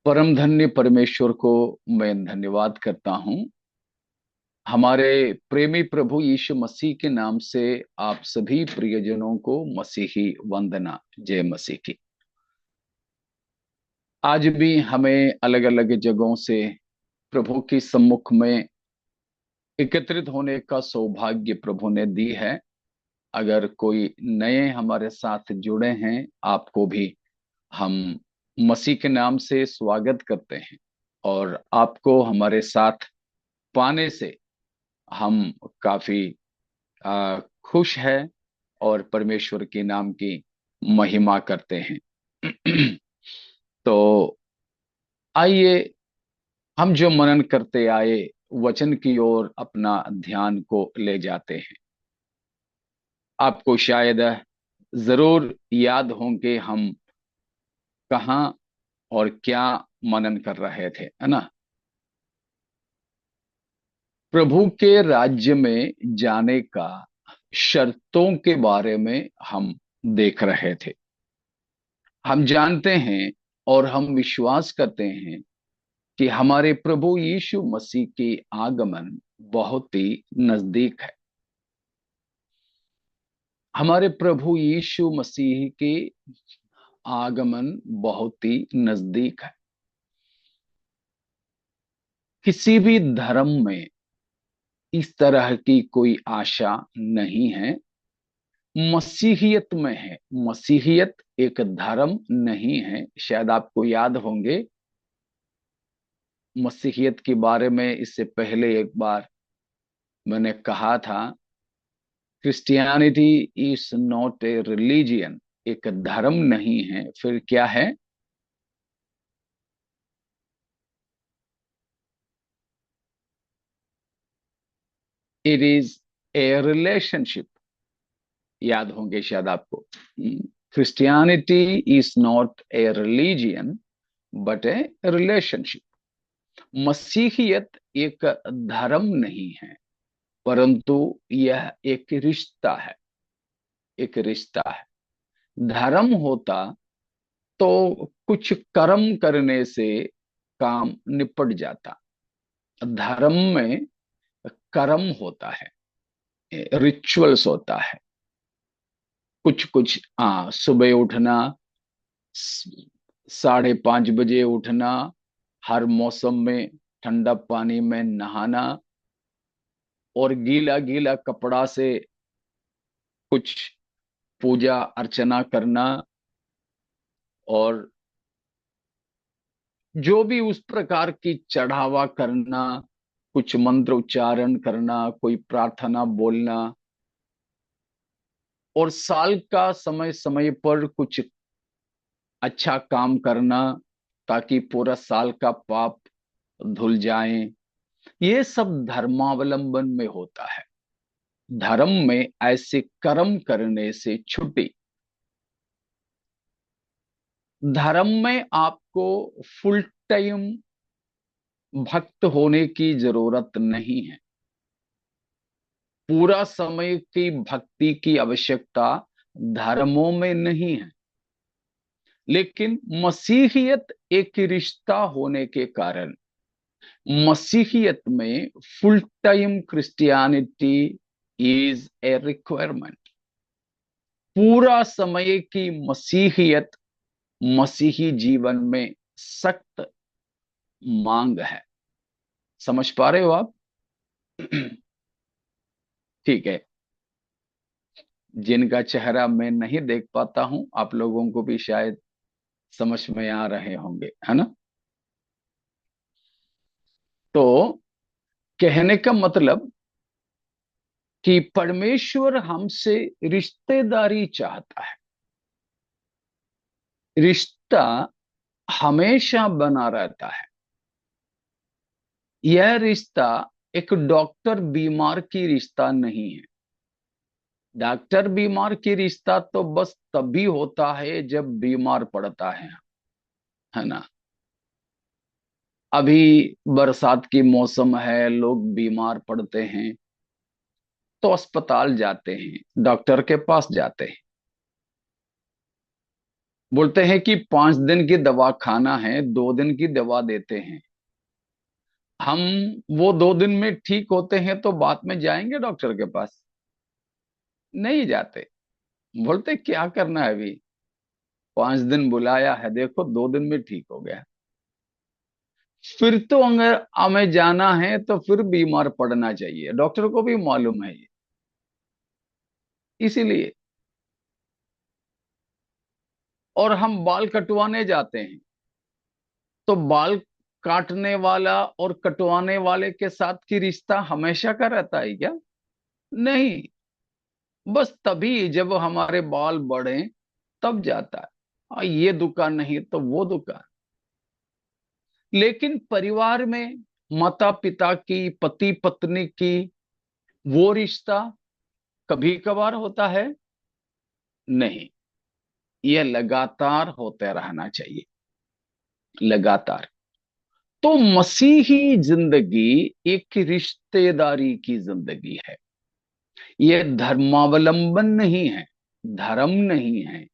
परम धन्य परमेश्वर को मैं धन्यवाद करता हूं। हमारे प्रेमी प्रभु यीशु मसीह के नाम से आप सभी प्रियजनों को मसीही वंदना। जय मसीह की। आज भी हमें अलग अलग जगहों से प्रभु की सम्मुख में एकत्रित होने का सौभाग्य प्रभु ने दी है। अगर कोई नए हमारे साथ जुड़े हैं, आपको भी हम मसीह के नाम से स्वागत करते हैं और आपको हमारे साथ पाने से हम काफी खुश है और परमेश्वर के नाम की महिमा करते हैं। तो आइए हम जो मनन करते आए वचन की ओर अपना ध्यान को ले जाते हैं। आपको शायद जरूर याद होंगे हम कहाँ और क्या मनन कर रहे थे, है ना। प्रभु के राज्य में जाने का शर्तों के बारे में हम देख रहे थे। हम जानते हैं और हम विश्वास करते हैं कि हमारे प्रभु यीशु मसीह के आगमन बहुत ही नजदीक है। हमारे प्रभु यीशु मसीह के आगमन बहुत ही नजदीक है। किसी भी धर्म में इस तरह की कोई आशा नहीं है। मसीहियत में है। मसीहियत एक धर्म नहीं है। शायद आपको याद होंगे मसीहियत के बारे में इससे पहले एक बार मैंने कहा था, Christianity is not a religion. एक धर्म नहीं है, फिर क्या है? It is a relationship. याद होंगे शायद आपको। Christianity is not a religion but a relationship. मसीहियत एक धर्म नहीं है, परंतु यह एक रिश्ता है। एक रिश्ता है। धर्म होता तो कुछ कर्म करने से काम निपट जाता। धर्म में कर्म होता है, रिचुअल्स होता है। कुछ कुछ सुबह उठना, 5:30 बजे उठना, हर मौसम में ठंडा पानी में नहाना और गीला गीला कपड़ा से कुछ पूजा अर्चना करना और जो भी उस प्रकार की चढ़ावा करना, कुछ मंत्र उच्चारण करना, कोई प्रार्थना बोलना और साल का समय समय पर कुछ अच्छा काम करना ताकि पूरा साल का पाप धुल जाए। ये सब धर्मावलंबन में होता है। धर्म में ऐसे कर्म करने से छुट्टी। धर्म में आपको फुल टाइम भक्त होने की जरूरत नहीं है। पूरा समय की भक्ति की आवश्यकता धर्मों में नहीं है। लेकिन मसीहियत एक रिश्ता होने के कारण मसीहियत में full time Christianity is a requirement. पूरा समय की मसीहियत मसीही जीवन में सख्त मांग है। समझ पा रहे हो आप? ठीक है। जिनका चेहरा मैं नहीं देख पाता हूं, आप लोगों को भी शायद समझ में आ रहे होंगे, है ना। तो कहने का मतलब कि परमेश्वर हमसे रिश्तेदारी चाहता है। रिश्ता हमेशा बना रहता है। यह रिश्ता एक डॉक्टर बीमार की रिश्ता नहीं है। डॉक्टर बीमार की रिश्ता तो बस तभी होता है जब बीमार पड़ता है ना। अभी बरसात की मौसम है, लोग बीमार पड़ते हैं तो अस्पताल जाते हैं, डॉक्टर के पास जाते हैं। बोलते हैं कि 5 दिन की दवा खाना है, 2 दिन की दवा देते हैं हम। वो 2 दिन में ठीक होते हैं तो बाद में जाएंगे डॉक्टर के पास? नहीं जाते। बोलते क्या करना है अभी, 5 दिन बुलाया है, देखो 2 दिन में ठीक हो गया। फिर तो अगर हमें जाना है तो फिर बीमार पड़ना चाहिए, डॉक्टर को भी मालूम है ये। इसीलिए। और हम बाल कटवाने जाते हैं तो बाल काटने वाला और कटवाने वाले के साथ की रिश्ता हमेशा का रहता है क्या? नहीं। बस तभी जब हमारे बाल बढ़े तब जाता है। ये दुकान नहीं तो वो दुकान। लेकिन परिवार में माता पिता की, पति पत्नी की, वो रिश्ता कभी कभार होता है? नहीं। यह लगातार होते रहना चाहिए, लगातार। तो मसीही जिंदगी एक रिश्तेदारी की जिंदगी है। यह धर्मावलंबन नहीं है, धर्म नहीं है,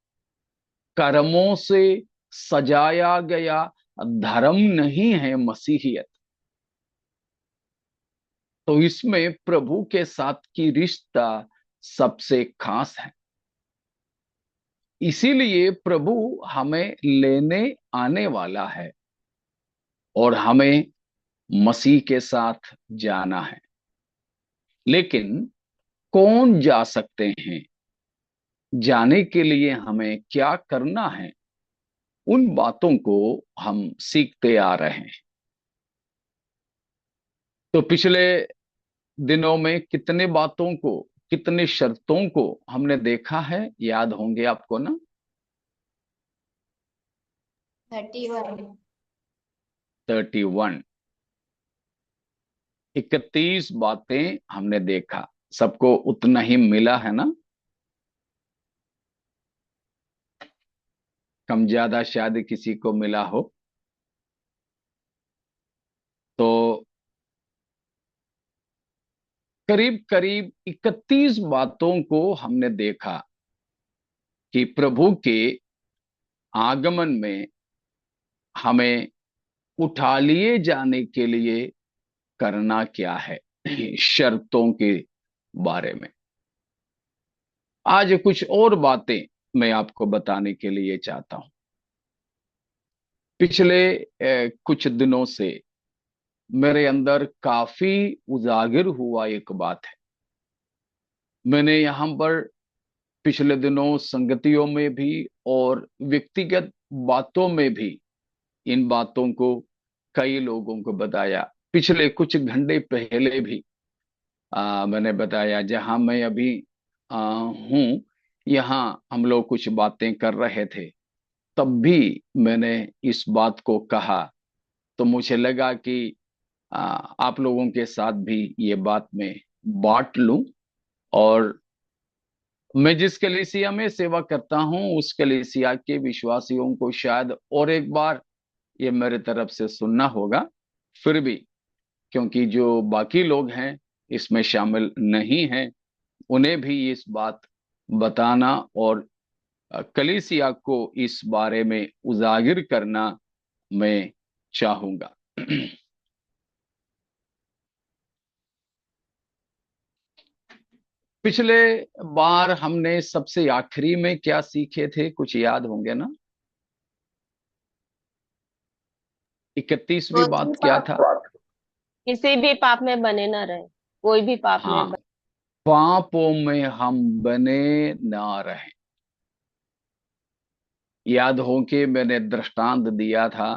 कर्मों से सजाया गया धर्म नहीं है मसीहियत। तो इसमें प्रभु के साथ की रिश्ता सबसे खास है। इसीलिए प्रभु हमें लेने आने वाला है और हमें मसीह के साथ जाना है। लेकिन कौन जा सकते हैं, जाने के लिए हमें क्या करना है, उन बातों को हम सीखते आ रहे हैं। तो पिछले दिनों में कितने बातों को, कितने शर्तों को हमने देखा है, याद होंगे आपको ना? 31। 31। 31 बातें हमने देखा। सबको उतना ही मिला है ना? कम ज्यादा शायद किसी को मिला हो। तो करीब करीब 31 बातों को हमने देखा कि प्रभु के आगमन में हमें उठा लिए जाने के लिए करना क्या है, शर्तों के बारे में। आज कुछ और बातें मैं आपको बताने के लिए चाहता हूं। पिछले कुछ दिनों से मेरे अंदर काफी उजागर हुआ एक बात है। मैंने यहां पर पिछले दिनों संगतियों में भी और व्यक्तिगत बातों में भी इन बातों को कई लोगों को बताया। पिछले कुछ घंटे पहले भी मैंने बताया, जहां मैं अभी हूं, यहाँ हम लोग कुछ बातें कर रहे थे, तब भी मैंने इस बात को कहा। तो मुझे लगा कि आप लोगों के साथ भी ये बात मैं बांट लूं। और मैं जिस कलीसिया में सेवा करता हूं उस कलीसिया के विश्वासियों को शायद और एक बार ये मेरे तरफ से सुनना होगा। फिर भी, क्योंकि जो बाकी लोग हैं इसमें शामिल नहीं हैं, उन्हें भी इस बात बताना और कलीसिया को इस बारे में उजागर करना मैं चाहूंगा। पिछले बार हमने सबसे आखिरी में क्या सीखे थे, कुछ याद होंगे ना? 31वीं कोई भी बात क्या पाप, था? किसी भी पाप में बने न रहे। कोई भी पाप में हाँ, पापों में हम बने ना रहें। याद हो कि मैंने दृष्टांत दिया था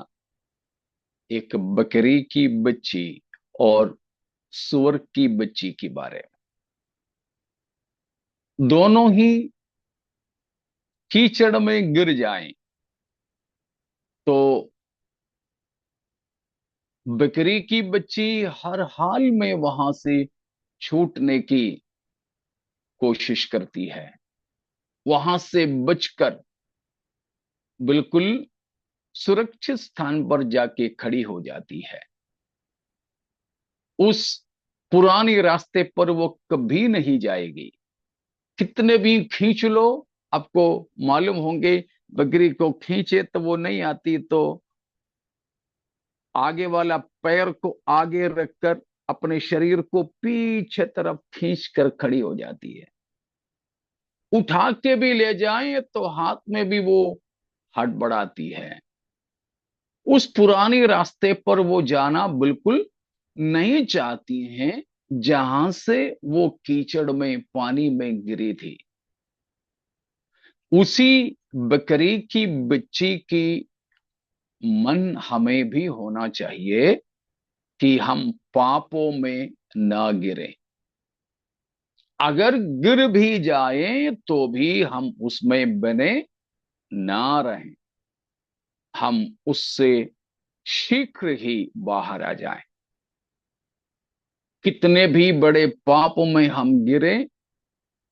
एक बकरी की बच्ची और सुअर की बच्ची के बारे में। दोनों ही कीचड़ में गिर जाएं तो बकरी की बच्ची हर हाल में वहां से छूटने की कोशिश करती है, वहां से बचकर बिल्कुल सुरक्षित स्थान पर जाके खड़ी हो जाती है। उस पुरानी रास्ते पर वो कभी नहीं जाएगी। कितने भी खींच लो, आपको मालूम होंगे बकरी को खींचे तो वो नहीं आती, तो आगे वाला पैर को आगे रखकर अपने शरीर को पीछे तरफ खींच कर खड़ी हो जाती है। उठा के भी ले जाएं तो हाथ में भी वो हड़बड़ाती है। उस पुराने रास्ते पर वो जाना बिल्कुल नहीं चाहती हैं, जहां से वो कीचड़ में, पानी में गिरी थी। उसी बकरी की बच्ची की मन हमें भी होना चाहिए कि हम पापों में ना गिरे। अगर गिर भी जाएं तो भी हम उसमें बने ना रहें, हम उससे शीघ्र ही बाहर आ जाएं। कितने भी बड़े पापों में हम गिरे,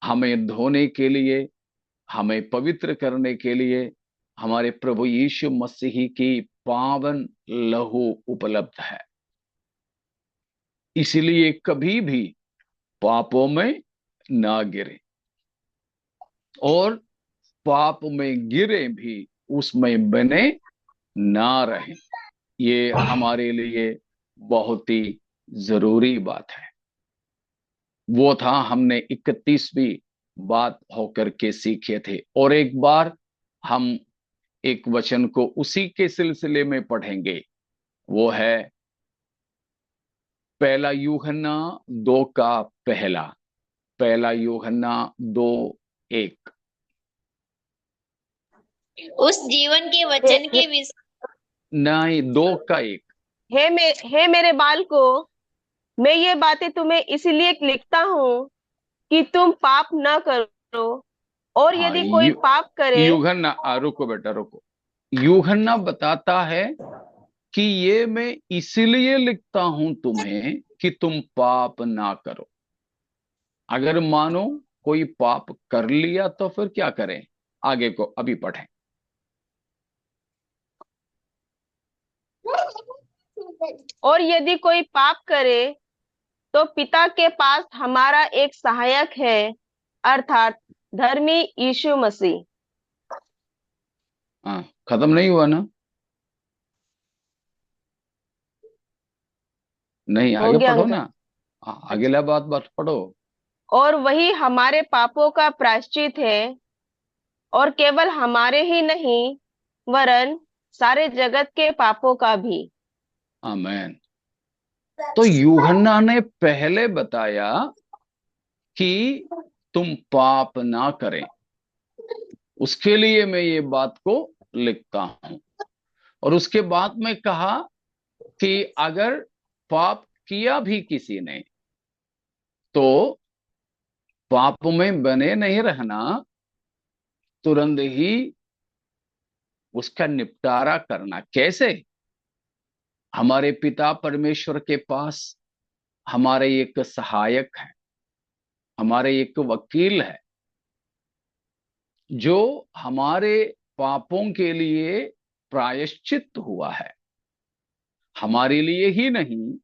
हमें धोने के लिए, हमें पवित्र करने के लिए हमारे प्रभु यीशु मसीह की पावन लहू उपलब्ध है। इसलिए कभी भी पापों में ना गिरे, और पाप में गिरे भी उसमें बने ना रहे। ये हमारे लिए बहुत ही जरूरी बात है। वो था, हमने 31वीं बात होकर के सीखे थे। और एक बार हम एक वचन को उसी के सिलसिले में पढ़ेंगे। वो है पहला यूहन्ना 2 का पहला, पहला यूहन्ना 2:1। उस जीवन के हे, वचन हे, के विषय नहीं, 2 का 1। हे मेरे बालको, मैं ये बातें तुम्हें इसलिए लिखता हूँ कि तुम पाप न करो। और हाँ, यदि कोई पाप करे। यूहन्ना, रुको बेटा रुको। यूहन्ना बताता है कि ये मैं इसलिए लिखता हूं तुम्हें कि तुम पाप ना करो। अगर मानो कोई पाप कर लिया तो फिर क्या करें? आगे को अभी पढ़ें। और यदि कोई पाप करे तो पिता के पास हमारा एक सहायक है, अर्थात धर्मी यीशु मसीह। हाँ, खत्म नहीं हुआ ना? नहीं, हो आगे गया पढ़ो अंकल। ना। हाँ, अच्छा। अगला बात बात पढ़ो। और वही हमारे पापों का प्रायश्चित है, और केवल हमारे ही नहीं, वरन सारे जगत के पापों का भी। आमेन। तो यूहन्ना ने पहले बताया कि तुम पाप ना करें, उसके लिए मैं ये बात को लिखता हूं। और उसके बाद में कहा कि अगर पाप किया भी किसी ने, तो पाप में बने नहीं रहना, तुरंत ही उसका निपटारा करना। कैसे? हमारे पिता परमेश्वर के पास हमारे एक सहायक है, हमारे एक वकील है, जो हमारे पापों के लिए प्रायश्चित हुआ है। हमारे लिए ही नहीं,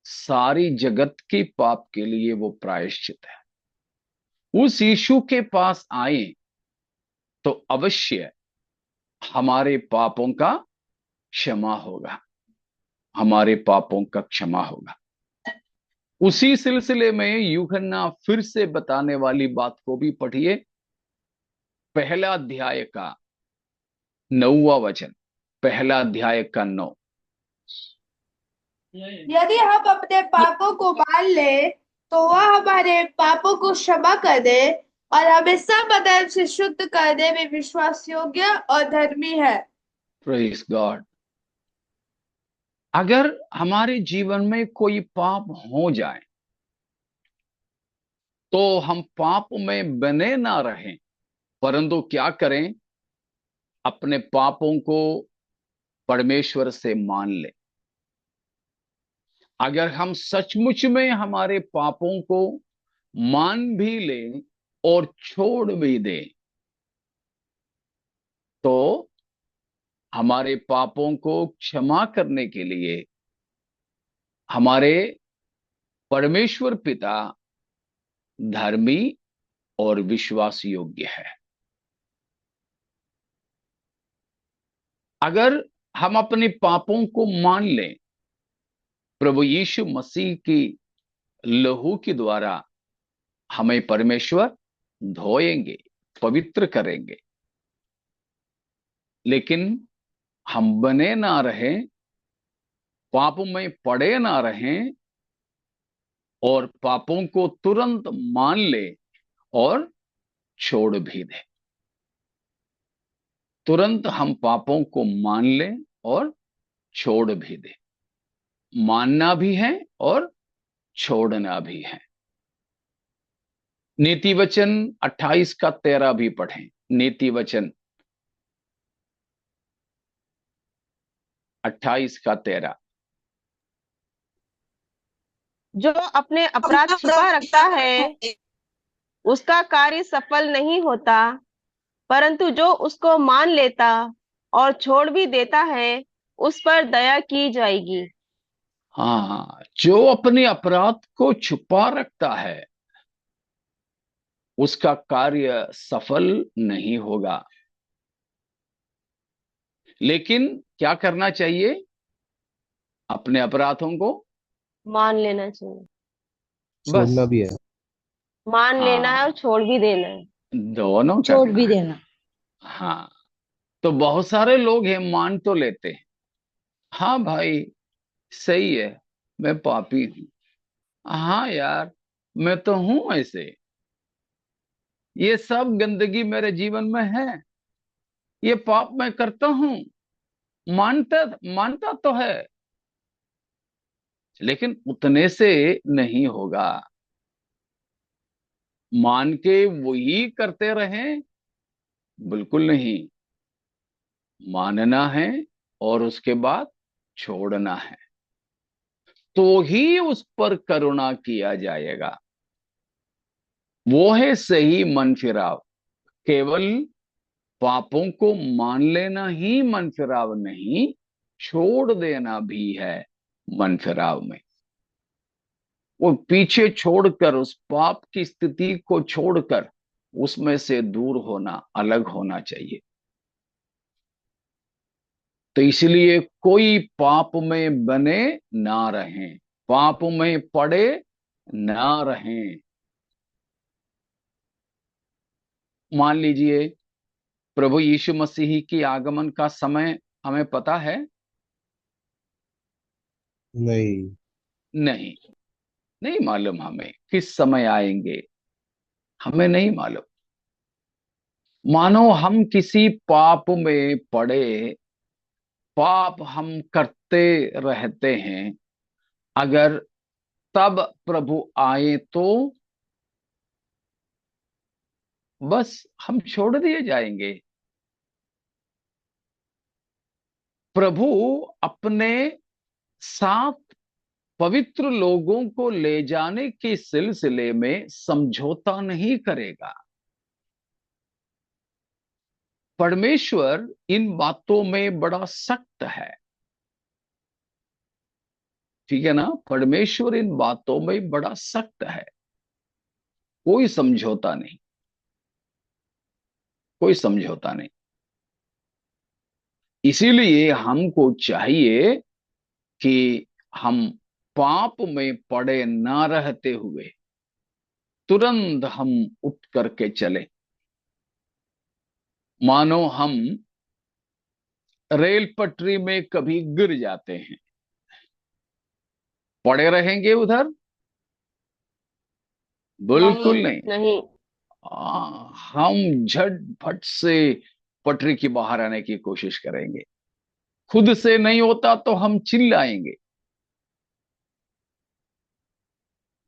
सारी जगत के पाप के लिए वो प्रायश्चित है। उस यीशु के पास आए तो अवश्य हमारे पापों का क्षमा होगा, हमारे पापों का क्षमा होगा। उसी सिलसिले में यूहन्ना फिर से बताने वाली बात को भी पढ़िए। पहला अध्याय का 9वां वचन, पहला अध्याय का 9। यदि हम अपने पापों को मान ले तो वह हमारे पापों को क्षमा कर दे और हमें सब अधर्म से शुद्ध करने में विश्वास योग्य और धर्मी है। Praise God. अगर हमारे जीवन में कोई पाप हो जाए तो हम पाप में बने ना रहें, परंतु क्या करें? अपने पापों को परमेश्वर से मान ले। अगर हम सचमुच में हमारे पापों को मान भी लें और छोड़ भी दें, तो हमारे पापों को क्षमा करने के लिए हमारे परमेश्वर पिता धर्मी और विश्वास योग्य है। अगर हम अपने पापों को मान लें, प्रभु यीशु मसीह की लहू के द्वारा हमें परमेश्वर धोएंगे, पवित्र करेंगे। लेकिन हम बने ना रहें, पाप में पड़े ना रहें और पापों को तुरंत मान ले और छोड़ भी दें। तुरंत हम पापों को मान लें और छोड़ भी दें। मानना भी है और छोड़ना भी है। नीति वचन 28 का 13 भी पढ़ें। नीति वचन 28 का 13। जो अपने अपराध छिपा रखता है उसका कार्य सफल नहीं होता, परंतु जो उसको मान लेता और छोड़ भी देता है उस पर दया की जाएगी। हाँ, जो अपने अपराध को छुपा रखता है उसका कार्य सफल नहीं होगा। लेकिन क्या करना चाहिए? अपने अपराधों को मान लेना चाहिए। बस, छोड़ना भी है। मान लेना है और हाँ, छोड़ भी देना है। दोनों छोड़ करना भी है। देना। हाँ, तो बहुत सारे लोग हैं मान तो लेते हैं, हाँ भाई सही है, मैं पापी हूं, हाँ यार मैं तो हूं ऐसे, ये सब गंदगी मेरे जीवन में है, ये पाप मैं करता हूं, मानता मानता तो है, लेकिन उतने से नहीं होगा। मान के वही करते रहें, बिल्कुल नहीं। मानना है और उसके बाद छोड़ना है, तो ही उस पर करुणा किया जाएगा। वो है सही मन फिराव। केवल पापों को मान लेना ही मन फिराव नहीं, छोड़ देना भी है मन फिराव में। वो पीछे छोड़कर, उस पाप की स्थिति को छोड़कर उसमें से दूर होना, अलग होना चाहिए। तो इसलिए कोई पाप में बने ना रहें, पाप में पड़े ना रहें। मान लीजिए प्रभु यीशु मसीह की आगमन का समय हमें पता है? नहीं। नहीं, नहीं मालूम हमें किस समय आएंगे, हमें नहीं मालूम। मानो हम किसी पाप में पड़े, पाप हम करते रहते हैं, अगर तब प्रभु आए तो बस हम छोड़ दिए जाएंगे। प्रभु अपने साथ पवित्र लोगों को ले जाने के सिलसिले में समझौता नहीं करेगा। परमेश्वर इन बातों में बड़ा सख्त है, ठीक है ना? परमेश्वर इन बातों में बड़ा सख्त है। कोई समझौता नहीं, कोई समझौता नहीं। इसीलिए हमको चाहिए कि हम पाप में पड़े ना रहते हुए तुरंत हम उठ करके चले। मानो हम रेल पटरी में कभी गिर जाते हैं, पड़े रहेंगे उधर? बिल्कुल नहीं। नहीं। हम झटपट से पटरी के बाहर आने की कोशिश करेंगे। खुद से नहीं होता तो हम चिल्लाएंगे।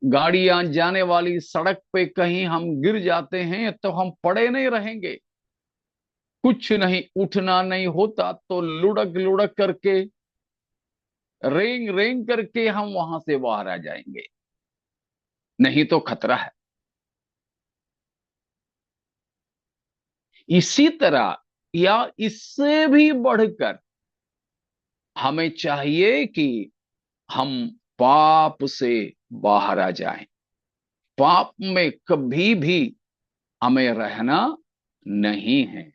गाड़ियां जाने वाली सड़क पे कहीं हम गिर जाते हैं तो हम पड़े नहीं रहेंगे। कुछ नहीं, उठना नहीं होता तो लुढ़क लुढ़क करके, रेंग रेंग करके हम वहां से बाहर आ जाएंगे, नहीं तो खतरा है। इसी तरह या इससे भी बढ़कर हमें चाहिए कि हम पाप से बाहर आ जाएं। पाप में कभी भी हमें रहना नहीं है,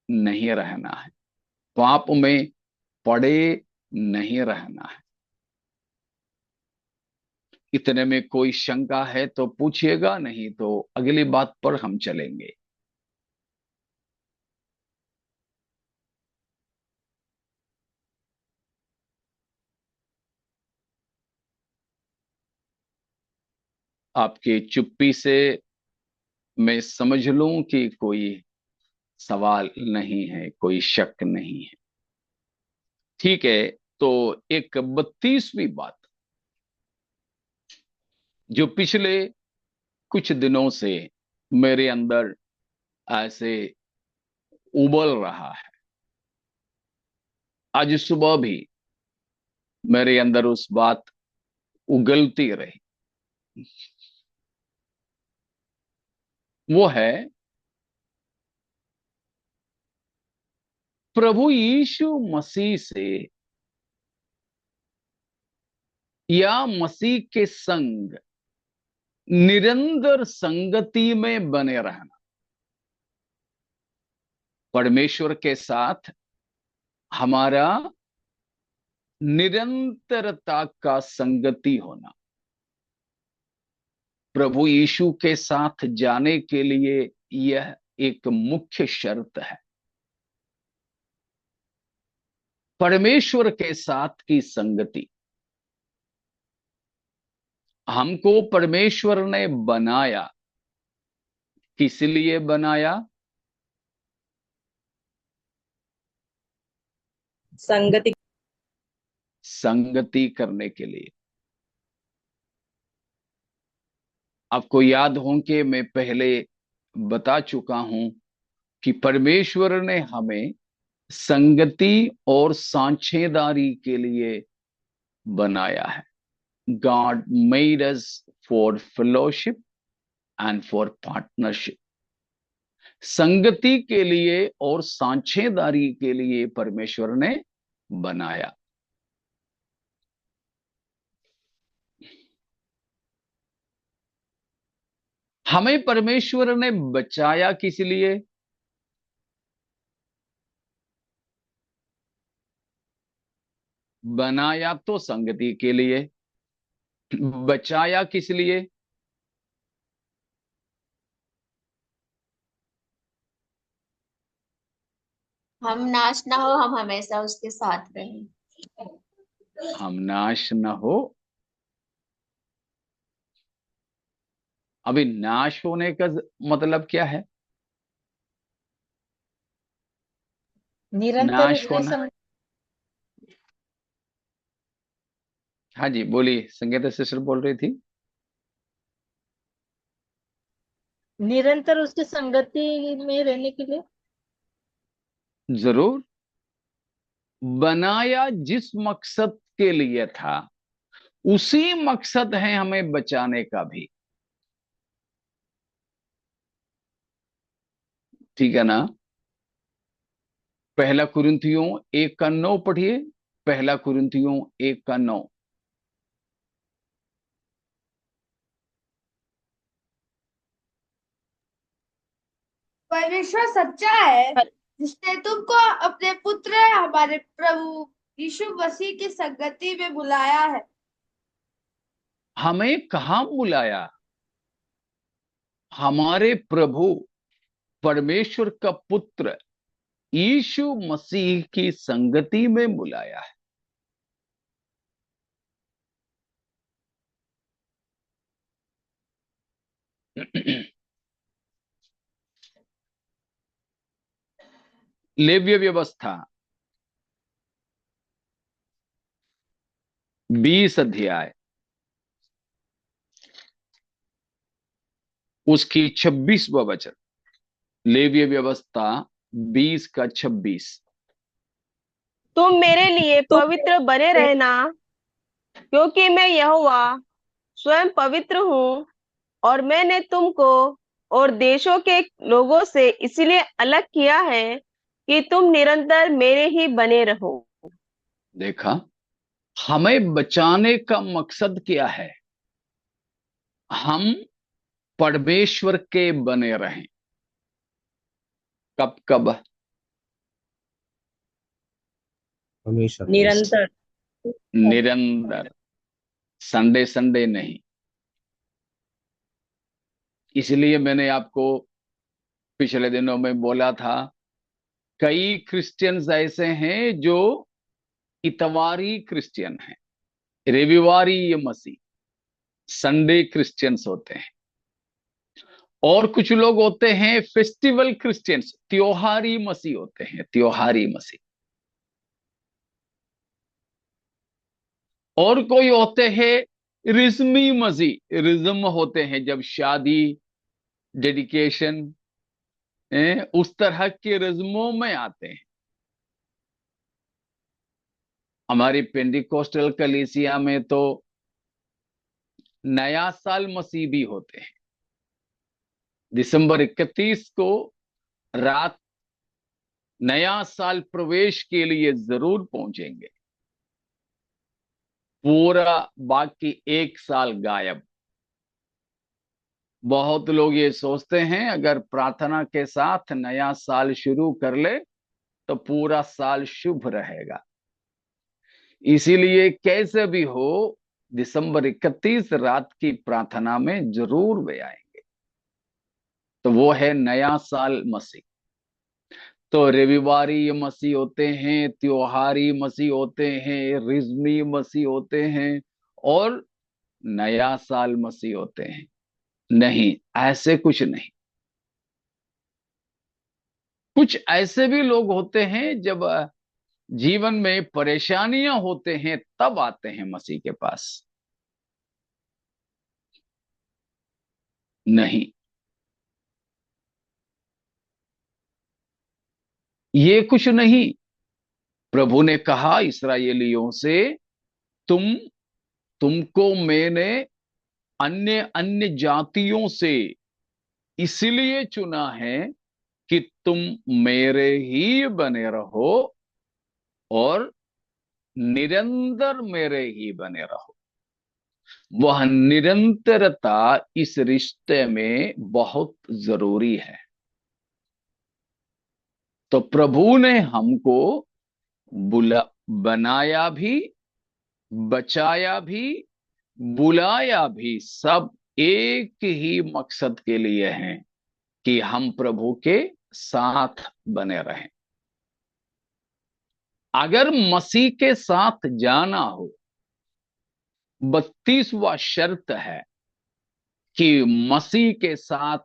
नहीं रहना है। पाप में पड़े नहीं रहना है। इतने में कोई शंका है तो पूछिएगा, नहीं तो अगली बात पर हम चलेंगे। आपकी चुप्पी से मैं समझ लूं कि कोई सवाल नहीं है, कोई शक नहीं है। ठीक है, तो एक 32वीं बात जो पिछले कुछ दिनों से मेरे अंदर ऐसे उबल रहा है, आज सुबह भी मेरे अंदर उस बात उगलती रही, वो है प्रभु यीशु मसीह से या मसीह के संग निरंतर संगति में बने रहना। परमेश्वर के साथ हमारा निरंतरता का संगति होना, प्रभु यीशु के साथ जाने के लिए यह एक मुख्य शर्त है। परमेश्वर के साथ की संगति, हमको परमेश्वर ने बनाया, किस लिए बनाया? संगति संगति करने के लिए। आपको याद हो कि मैं पहले बता चुका हूं कि परमेश्वर ने हमें संगति और साझेदारी के लिए बनाया है। God made us for fellowship and for partnership। संगति के लिए और साझेदारी के लिए परमेश्वर ने बनाया। हमें परमेश्वर ने बचाया किस लिए? बनाया तो संगति के लिए, बचाया किस लिए? हम नाश ना हो, हम हमेशा उसके साथ रहें। हम नाश न हो। अभी नाश होने का मतलब क्या है? निरंतर नाश उसके होना। संग हाँ जी, बोलिए, संगीता सिस्टर बोल रही थी। निरंतर उसकी संगति में रहने के लिए। जरूर। बनाया जिस मकसद के लिए था, उसी मकसद है हमें बचाने का भी। ठीक है ना? पहला कुरिन्थियों 1:9 पढ़िए। पहला कुरिन्थियों 1:9। परमेश्वर सच्चा है, जिसने तुमको अपने पुत्र हमारे प्रभु यीशु मसीह की संगति में बुलाया है। हमें कहां बुलाया? हमारे प्रभु परमेश्वर का पुत्र यीशु मसीह की संगति में बुलाया है। लेव्य व्यवस्था 20 अध्याय उसकी 26वां वचन। लेव्य व्यवस्था 20:26। तुम मेरे लिए पवित्र बने रहना, क्योंकि मैं यहोवा स्वयं पवित्र हूँ, और मैंने तुमको और देशों के लोगों से इसलिए अलग किया है कि तुम निरंतर मेरे ही बने रहो। देखा, हमें बचाने का मकसद क्या है? हम परमेश्वर के बने रहें। कब कब? हमेशा निरंतर। निरंतर, संडे संडे नहीं। इसलिए मैंने आपको पिछले दिनों में बोला था, कई क्रिश्चियंस ऐसे हैं जो इतवारी क्रिश्चियन हैं, रविवारी ये मसीह, संडे क्रिश्चियंस होते हैं। और कुछ लोग होते हैं फेस्टिवल क्रिश्चियंस, त्योहारी मसीह होते हैं, त्योहारी मसीह। और कोई होते हैं रिज्मी मसीह, रिज्म होते हैं, जब शादी, डेडिकेशन, उस तरह के रिज्मों में आते हैं। हमारी पेंटिकोस्टल कलीसिया में तो नया साल मसीह भी होते हैं। दिसंबर 31 को रात नया साल प्रवेश के लिए जरूर पहुंचेंगे, पूरा बाकी एक साल गायब। बहुत लोग ये सोचते हैं अगर प्रार्थना के साथ नया साल शुरू कर ले तो पूरा साल शुभ रहेगा। इसीलिए कैसे भी हो, दिसंबर 31 रात की प्रार्थना में जरूर वे आएंगे। तो वो है नया साल मसीह। तो रविवारी मसीह होते हैं, त्योहारी मसीह होते हैं, रिज्मी मसीह होते हैं, और नया साल मसीह होते हैं। नहीं, ऐसे कुछ नहीं। कुछ ऐसे भी लोग होते हैं जब जीवन में परेशानियां होते हैं तब आते हैं मसीह के पास। नहीं, ये कुछ नहीं। प्रभु ने कहा इस्राएलियों से, तुम तुमको मैंने अन्य अन्य जातियों से इसलिए चुना है कि तुम मेरे ही बने रहो और निरंतर मेरे ही बने रहो। वह निरंतरता इस रिश्ते में बहुत जरूरी है। तो प्रभु ने हमको बनाया भी, बचाया भी, बुलाया भी, सब एक ही मकसद के लिए हैं कि हम प्रभु के साथ बने रहें। अगर मसीह के साथ जाना हो, 32वां शर्त है कि मसीह के साथ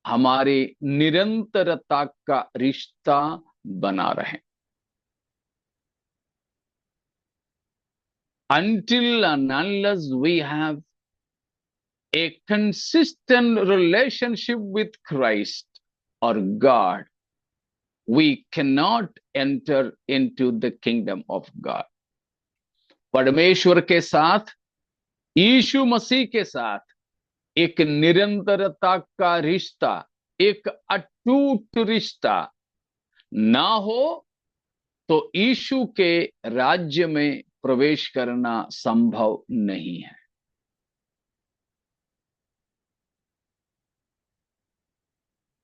हमारी निरंतरता का रिश्ता बना रहे। Until and unless we have a consistent relationship with Christ or God, we cannot enter into the kingdom of God. परमेश्वर के साथ, यीशु मसीह के साथ एक निरंतरता का रिश्ता, एक अटूट रिश्ता ना हो तो यीशु के राज्य में प्रवेश करना संभव नहीं है।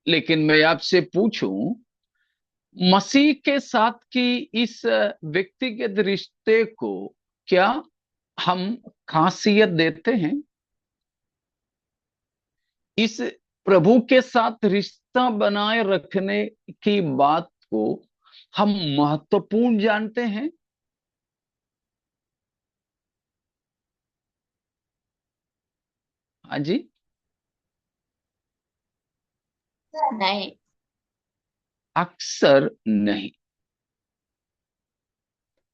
लेकिन मैं आपसे पूछूं, मसीह के साथ की इस व्यक्तिगत रिश्ते को क्या हम खासियत देते हैं? इस प्रभु के साथ रिश्ता बनाए रखने की बात को हम महत्वपूर्ण जानते हैं? हाँ जी। नहीं। अक्सर नहीं।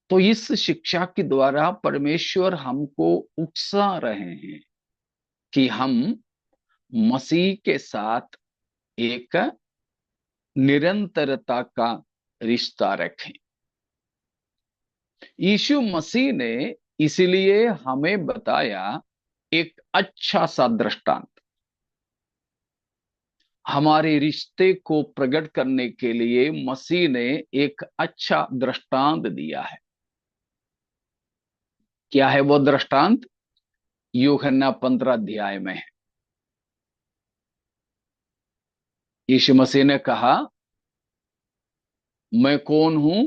तो इस शिक्षा के द्वारा परमेश्वर हमको उकसा रहे हैं कि हम मसीह के साथ एक निरंतरता का रिश्ता रखें। यीशु मसीह ने इसलिए हमें बताया एक अच्छा सा दृष्टांत। हमारे रिश्ते को प्रकट करने के लिए मसीह ने एक अच्छा दृष्टांत दिया है। क्या है वो दृष्टांत? यूहन्ना 15 अध्याय में है। यीशु मसीह ने कहा, मैं कौन हूं?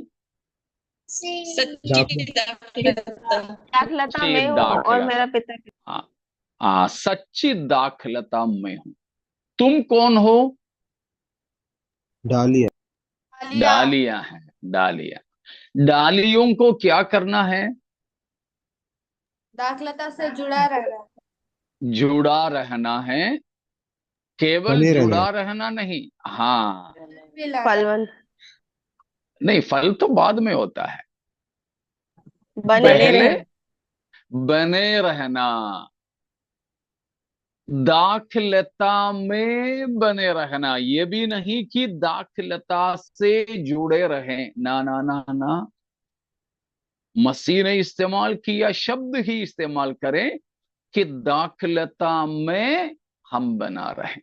सच्ची दाखलता। दाखलता सच्ची मैं हूँ और दाखलता। मेरा पिता। हाँ हाँ, सच्ची दाखलता में हूं। तुम कौन हो? डालिया। डालिया। डालियां हैं, डालियां। डालियों को क्या करना है? दाखलता से जुड़ा रहना। जुड़ा रहना है। केवल बने रहना है। जुड़ा रहना नहीं, हाँ। भी लाना। फलवंत नहीं, फल तो बाद में होता है, बने पहले रहे। बने रहना। दाखलता में बने रहना, ये भी नहीं कि दाखलता से जुड़े रहें, ना ना ना ना। मसीह ने इस्तेमाल किया शब्द ही इस्तेमाल करें कि दाखलता में हम बना रहे।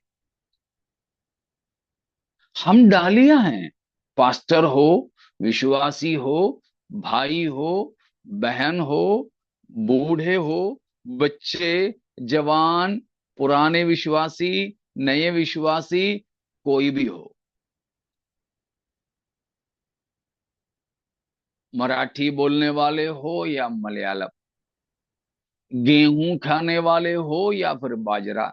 हम डालियां हैं। पास्टर हो, विश्वासी हो, भाई हो, बहन हो, बूढ़े हो, बच्चे, जवान, पुराने विश्वासी, नए विश्वासी, कोई भी हो। मराठी बोलने वाले हो या मलयालम, गेहूं खाने वाले हो या फिर बाजरा,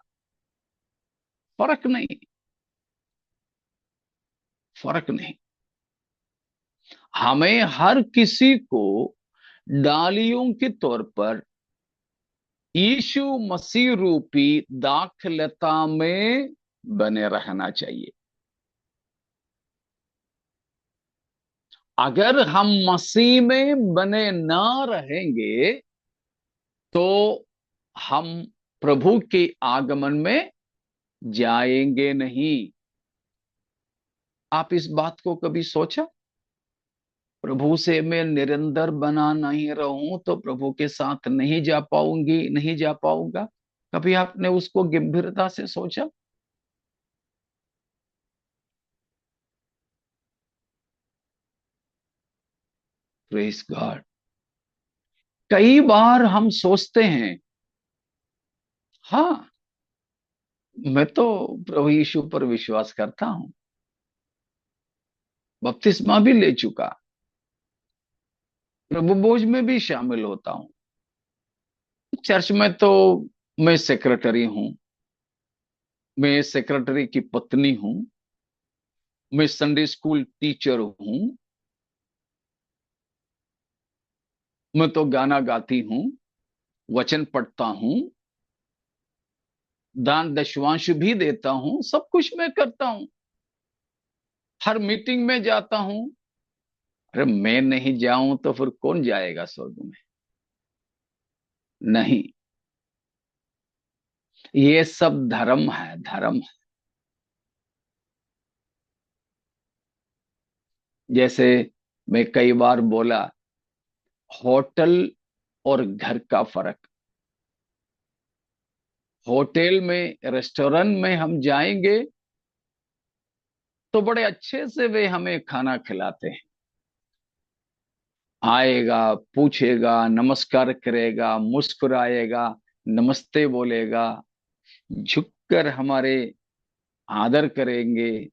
फर्क नहीं, फर्क नहीं। हमें हर किसी को डालियों के तौर पर यीशु मसीह रूपी दाखलता में बने रहना चाहिए। अगर हम मसीह में बने ना रहेंगे तो हम प्रभु के आगमन में जाएंगे नहीं। आप इस बात को कभी सोचा? प्रभु से मैं निरंतर बना नहीं रहूं तो प्रभु के साथ नहीं जा पाऊंगी, नहीं जा पाऊंगा। कभी आपने उसको गंभीरता से सोचा? Praise God. कई बार हम सोचते हैं, हाँ, मैं तो प्रभु यीशु पर विश्वास करता हूं, बपतिस्मा भी ले चुका, प्रभु भोज में भी शामिल होता हूं, चर्च में तो मैं सेक्रेटरी हूं, मैं सेक्रेटरी की पत्नी हूं, मैं संडे स्कूल टीचर हूं, मैं तो गाना गाती हूं, वचन पढ़ता हूं, दान दशवांश भी देता हूं, सब कुछ मैं करता हूं, हर मीटिंग में जाता हूं। अरे मैं नहीं जाऊं तो फिर कौन जाएगा स्वर्ग में? नहीं, ये सब धर्म है, धर्म है। जैसे मैं कई बार बोला, होटल और घर का फर्क। होटल में, रेस्टोरेंट में हम जाएंगे तो बड़े अच्छे से वे हमें खाना खिलाते हैं, आएगा, पूछेगा, नमस्कार करेगा, मुस्कुराएगा, नमस्ते बोलेगा, झुककर हमारे आदर करेंगे,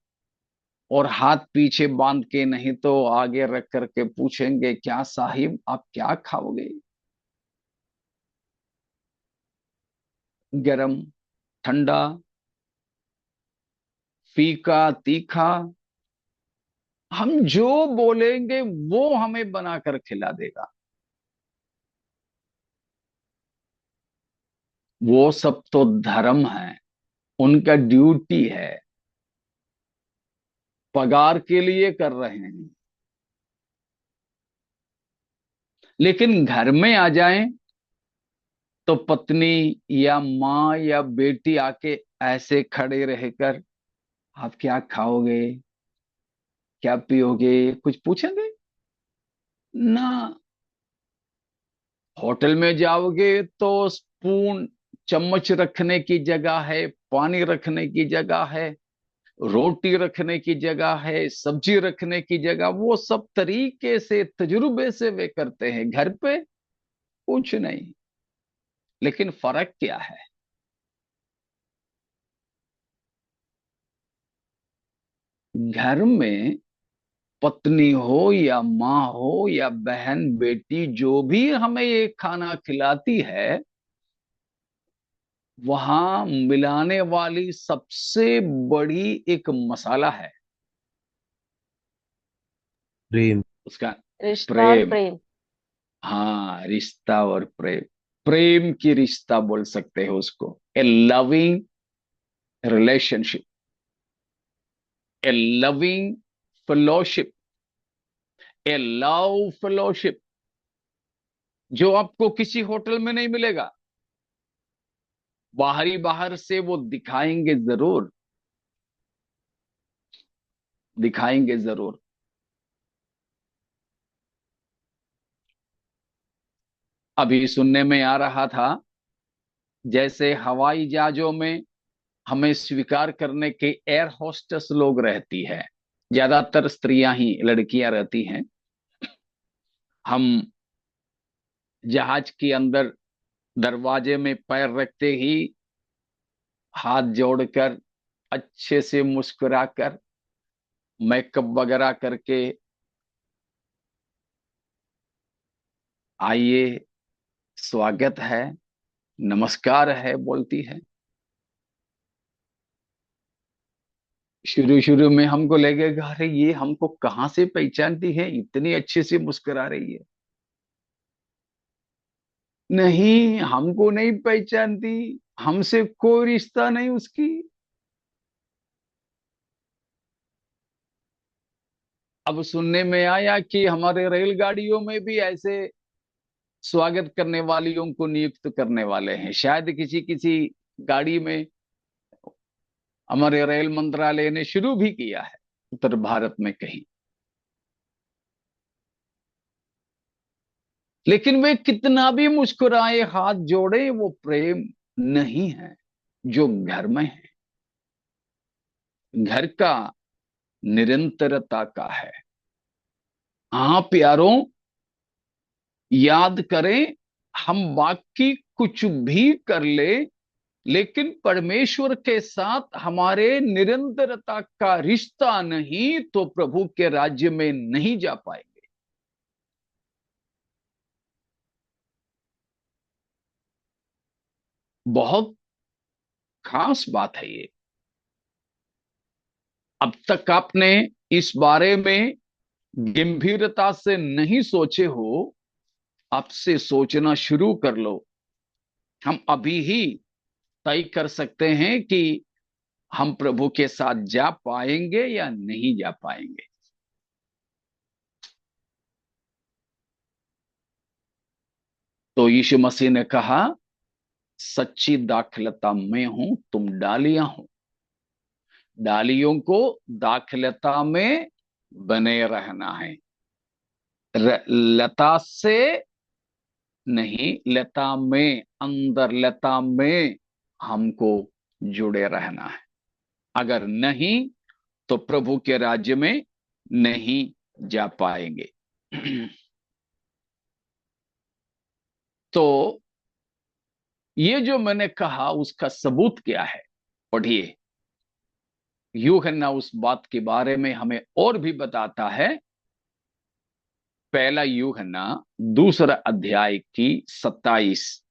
और हाथ पीछे बांध के नहीं तो आगे रख करके पूछेंगे, क्या साहिब आप क्या खाओगे? गरम, ठंडा, फीका, तीखा, हम जो बोलेंगे वो हमें बनाकर खिला देगा। वो सब तो धर्म है, उनका ड्यूटी है, पगार के लिए कर रहे हैं। लेकिन घर में आ जाएं तो पत्नी या माँ या बेटी आके ऐसे खड़े रहकर, आप क्या खाओगे, क्या पियोगे, कुछ पूछेंगे ना। होटल में जाओगे तो स्पून, चम्मच रखने की जगह है, पानी रखने की जगह है, रोटी रखने की जगह है, सब्जी रखने की जगह, वो सब तरीके से, तजुर्बे से वे करते हैं। घर पे कुछ नहीं। लेकिन फर्क क्या है? घर में पत्नी हो या माँ हो या बहन बेटी, जो भी हमें ये खाना खिलाती है, वहां मिलाने वाली सबसे बड़ी एक मसाला है प्रेम। उसका, रिश्ता और प्रेम। प्रेम। हाँ, रिश्ता और प्रेम। प्रेम की रिश्ता बोल सकते हैं उसको, ए लविंग रिलेशनशिप, ए लविंग फेलोशिप, ए लव फेलोशिप, जो आपको किसी होटल में नहीं मिलेगा। बाहर से वो दिखाएंगे जरूर, दिखाएंगे जरूर। अभी सुनने में आ रहा था, जैसे हवाई जहाजों में हमें स्वीकार करने के एयर होस्टेस लोग रहती है, ज्यादातर स्त्रियां ही, लड़कियां रहती हैं। हम जहाज के अंदर दरवाजे में पैर रखते ही हाथ जोड़कर, अच्छे से मुस्कुराकर, मेकअप वगैरह करके, आइए, स्वागत है, नमस्कार है बोलती है। शुरू शुरू में हमको लगेगा, अरे ये हमको कहाँ से पहचानती है, इतनी अच्छे से मुस्कुरा रही है। नहीं, हमको नहीं पहचानती, हमसे कोई रिश्ता नहीं उसकी। अब सुनने में आया कि हमारे रेलगाड़ियों में भी ऐसे स्वागत करने वालियों को नियुक्त करने वाले हैं, शायद किसी किसी गाड़ी में हमारे रेल मंत्रालय ने शुरू भी किया है, उत्तर भारत में कहीं। लेकिन वे कितना भी मुस्कुराए, हाथ जोड़े, वो प्रेम नहीं है जो घर में है। घर का निरंतरता का है। हाँ प्यारों, याद करें, हम बाकी कुछ भी कर ले, लेकिन परमेश्वर के साथ हमारे निरंतरता का रिश्ता नहीं तो प्रभु के राज्य में नहीं जा पाएंगे। बहुत खास बात है ये। अब तक आपने इस बारे में गंभीरता से नहीं सोचे हो, आपसे सोचना शुरू कर लो। हम अभी ही तय कर सकते हैं कि हम प्रभु के साथ जा पाएंगे या नहीं जा पाएंगे। तो यीशु मसीह ने कहा, सच्ची दाखलता मैं हूं, तुम डालियां हो। डालियों को दाखलता में बने रहना है, लता से नहीं, लता में, अंदर लता में हमको जुड़े रहना है। अगर नहीं तो प्रभु के राज्य में नहीं जा पाएंगे। तो ये जो मैंने कहा उसका सबूत क्या है, पढ़िए। यूहन्ना उस बात के बारे में हमें और भी बताता है। पहला यूहन्ना दूसरा अध्याय की 27,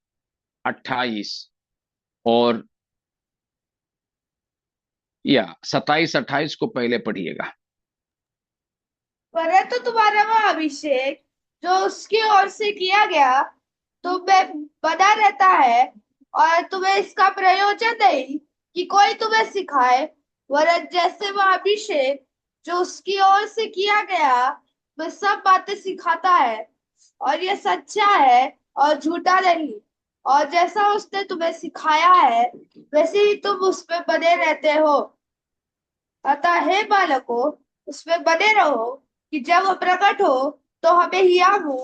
28 और या 27, 28 को पहले पढ़िएगा। परंतु तुम्हारा वह अभिषेक जो उसकी ओर से किया गया तुम में बना रहता है, और तुम्हें इसका प्रयोजन नहीं कि कोई तुम्हें सिखाए, वरन जैसे वह अभिषेक जो उसकी ओर से किया गया वह सब बातें सिखाता है, और यह सच्चा है और झूठा नहीं। और जैसा उसने तुम्हें सिखाया है वैसे ही तुम उसमें बने रहते हो। अतः हे बालकों, उसमें बने रहो कि जब वो प्रकट हो तो हमें हिया हो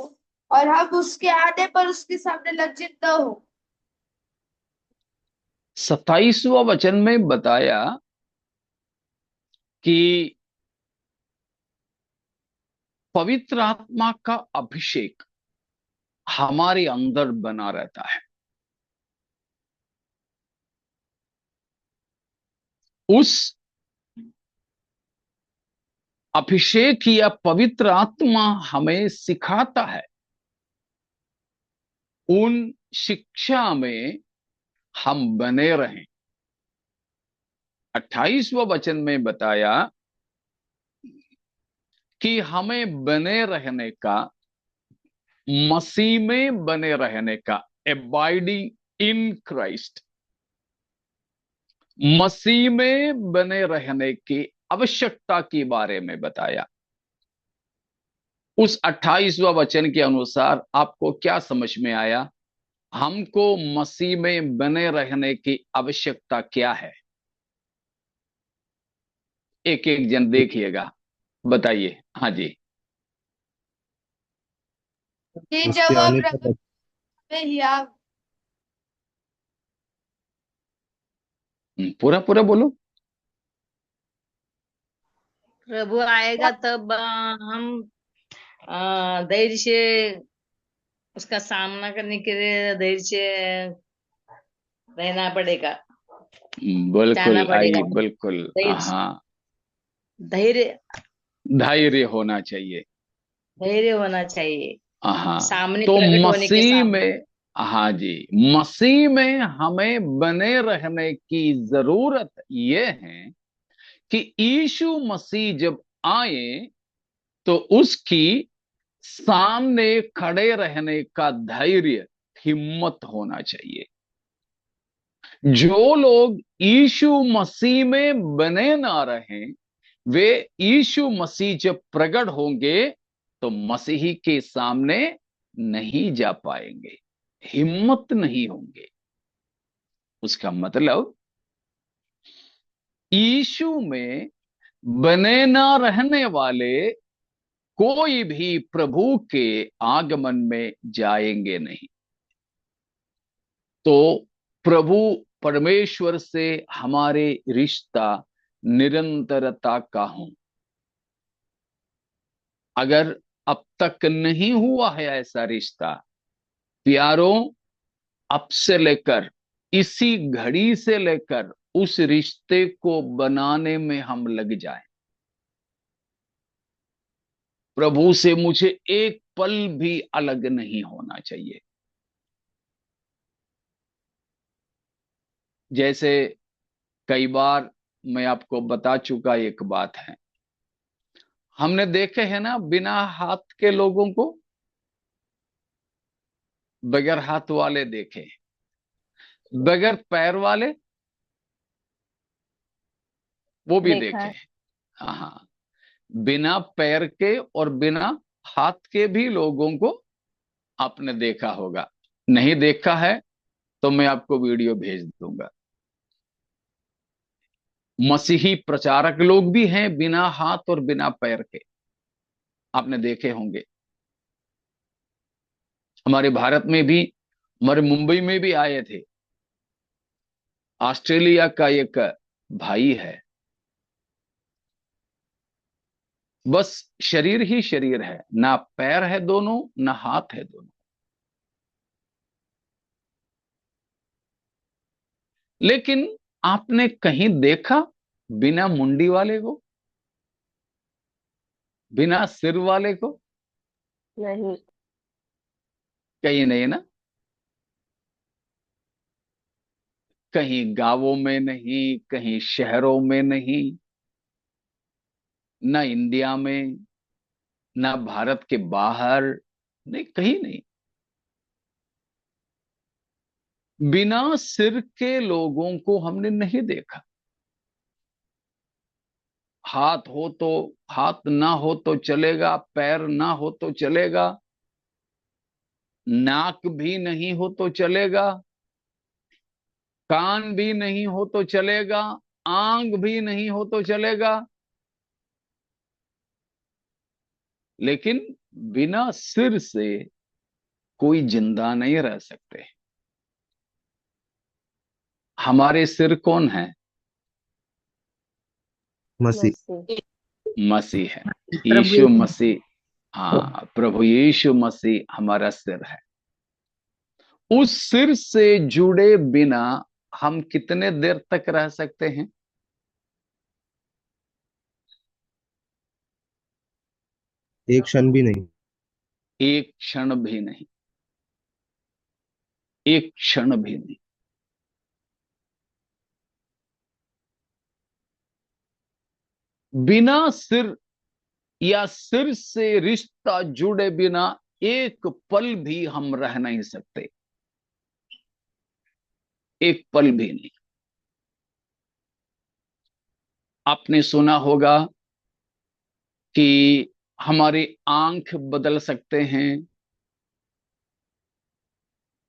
और हम उसके आने पर उसके सामने लज्जित न हो। 27वां वचन में बताया कि पवित्र आत्मा का अभिषेक हमारे अंदर बना रहता है। उस अभिषेक या पवित्र आत्मा हमें सिखाता है, उन शिक्षा में हम बने रहें। 28वां वचन में बताया कि हमें बने रहने का, मसीह में बने रहने का, एबाइडिंग इन क्राइस्ट, मसीह में बने रहने की आवश्यकता के बारे में बताया। उस 28वां वचन के अनुसार आपको क्या समझ में आया? हमको मसीह में बने रहने की आवश्यकता क्या है? एक एक जन देखिएगा, बताइए। हाँ जी। कि जब उसके वो आने प्रकट तक में ही आ पूरा पूरा बोलो। प्रभु आएगा तब हम धैर्य से उसका सामना करने के लिए धैर्य से रहना पड़ेगा, जाना बिल्कुल, पड़ेगा। आइए, बिल्कुल। धैर्य हाँ, धैर्य धैर्य होना चाहिए। धैर्य होना चाहिए हाँ, सामने तो प्रकट होने के मसीह सामने। में, हाँ जी, मसीह में हमें बने रहने की जरूरत यह है कि यीशु मसीह जब आए तो उसकी सामने खड़े रहने का धैर्य, हिम्मत होना चाहिए। जो लोग यीशु मसीह में बने ना रहें, वे यीशु मसीह जब प्रकट होंगे तो मसीही के सामने नहीं जा पाएंगे, हिम्मत नहीं होंगे। उसका मतलब यीशु में बने ना रहने वाले कोई भी प्रभु के आगमन में जाएंगे नहीं। तो प्रभु परमेश्वर से हमारे रिश्ता निरंतरता का हो। अगर अब तक नहीं हुआ है ऐसा रिश्ता, प्यारों, अब से लेकर, इसी घड़ी से लेकर उस रिश्ते को बनाने में हम लग जाएं। प्रभु से मुझे एक पल भी अलग नहीं होना चाहिए। जैसे कई बार मैं आपको बता चुका एक बात है, हमने देखे हैं ना बिना हाथ के लोगों को, बगैर हाथ वाले देखे, बगैर पैर वाले वो भी देखा देखे। है। हाँ, बिना पैर के और बिना हाथ के भी लोगों को आपने देखा होगा। नहीं देखा है तो मैं आपको वीडियो भेज दूंगा। मसीही प्रचारक लोग भी हैं बिना हाथ और बिना पैर के, आपने देखे होंगे। हमारे भारत में भी, हमारे मुंबई में भी आए थे। ऑस्ट्रेलिया का एक भाई है, बस शरीर ही शरीर है, ना पैर है दोनों, ना हाथ है दोनों। लेकिन आपने कहीं देखा बिना मुंडी वाले को, बिना सिर वाले को? नहीं। कहीं नहीं ना। कहीं गांवों में नहीं, कहीं शहरों में नहीं, ना इंडिया में, ना भारत के बाहर, नहीं, कहीं नहीं। बिना सिर के लोगों को हमने नहीं देखा। हाथ हो तो, हाथ ना हो तो चलेगा, पैर ना हो तो चलेगा, नाक भी नहीं हो तो चलेगा, कान भी नहीं हो तो चलेगा, आंख भी नहीं हो तो चलेगा, लेकिन बिना सिर से कोई जिंदा नहीं रह सकते। हमारे सिर कौन है? मसीह। मसीह। मसीह है, प्रभु यीशु मसीह। हाँ, प्रभु यीशु मसीह हमारा सिर है। उस सिर से जुड़े बिना हम कितने देर तक रह सकते हैं? एक क्षण भी नहीं। एक क्षण भी नहीं, एक क्षण भी नहीं। बिना सिर या सिर से रिश्ता जुड़े बिना एक पल भी हम रह नहीं सकते, एक पल भी नहीं। आपने सुना होगा कि हमारी आंख बदल सकते हैं,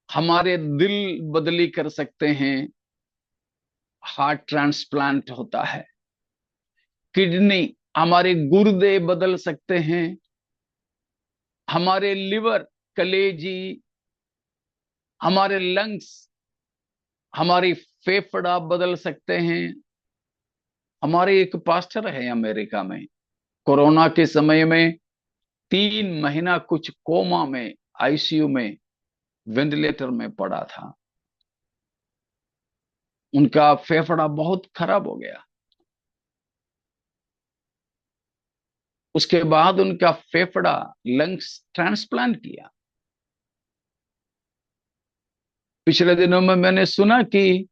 हमारे दिल बदली कर सकते हैं, हार्ट ट्रांसप्लांट होता है, किडनी, हमारे गुर्दे बदल सकते हैं, हमारे लिवर, कलेजी, हमारे लंग्स, हमारी फेफड़ा बदल सकते हैं। हमारे एक पास्टर है अमेरिका में, कोरोना के समय में 3 महीना कुछ कोमा में, आईसीयू में, वेंटिलेटर में पड़ा था। उनका फेफड़ा बहुत खराब हो गया। उसके बाद उनका फेफड़ा, लंग्स ट्रांसप्लांट किया। पिछले दिनों में मैंने सुना कि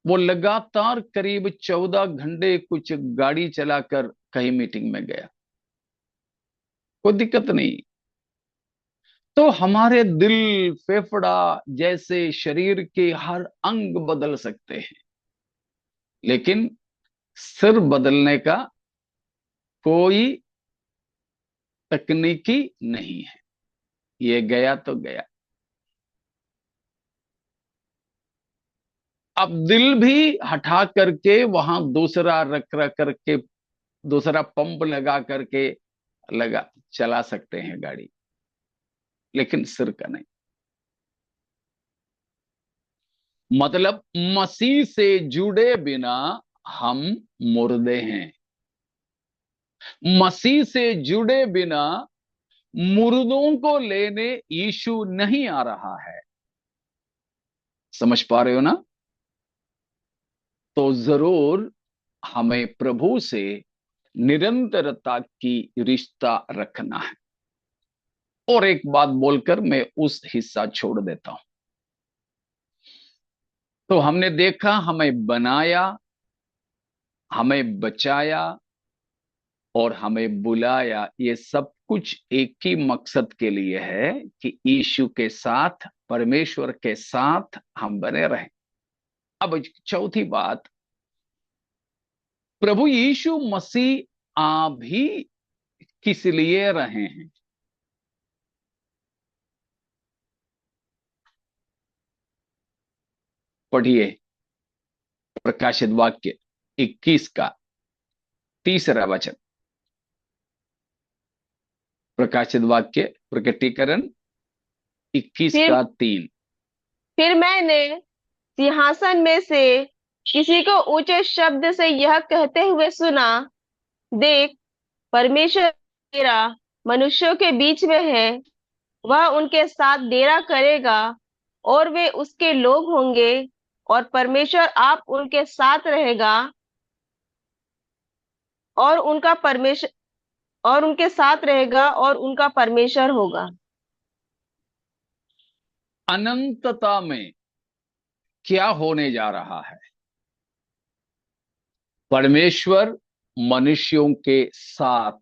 वो लगातार करीब 14 घंटे कुछ गाड़ी चलाकर कहीं मीटिंग में गया, कोई दिक्कत नहीं। तो हमारे दिल, फेफड़ा जैसे शरीर के हर अंग बदल सकते हैं, लेकिन सिर बदलने का कोई तकनीकी नहीं है। ये गया तो गया। अब दिल भी हटा करके वहां दूसरा रख रख करके, दूसरा पंप लगा करके लगा चला सकते हैं गाड़ी, लेकिन सिर का नहीं। मतलब मसीह से जुड़े बिना हम मुर्दे हैं। मसीह से जुड़े बिना मुर्दों को लेने यीशु नहीं आ रहा है। समझ पा रहे हो ना? तो जरूर हमें प्रभु से निरंतरता की रिश्ता रखना है। और एक बात बोलकर मैं उस हिस्सा छोड़ देता हूं। तो हमने देखा, हमें बनाया, हमें बचाया और हमें बुलाया। ये सब कुछ एक ही मकसद के लिए है कि यीशु के साथ, परमेश्वर के साथ हम बने रहें। अब चौथी बात, प्रभु यीशु मसीह आ भी किस लिए रहे हैं? पढ़िए प्रकाशित वाक्य 21 का 3रा वचन। प्रकाशित वाक्य प्रकटीकरण 21 फिर का 3। फिर मैंने सिंहासन में से किसी को ऊंचे शब्द से यह कहते हुए सुना, देख, परमेश्वर तेरा मनुष्यों के बीच में है। वह उनके साथ डेरा करेगा और वे उसके लोग होंगे और परमेश्वर आप उनके साथ रहेगा और उनके साथ रहेगा और उनका परमेश्वर होगा। अनंतता में क्या होने जा रहा है? परमेश्वर मनुष्यों के साथ,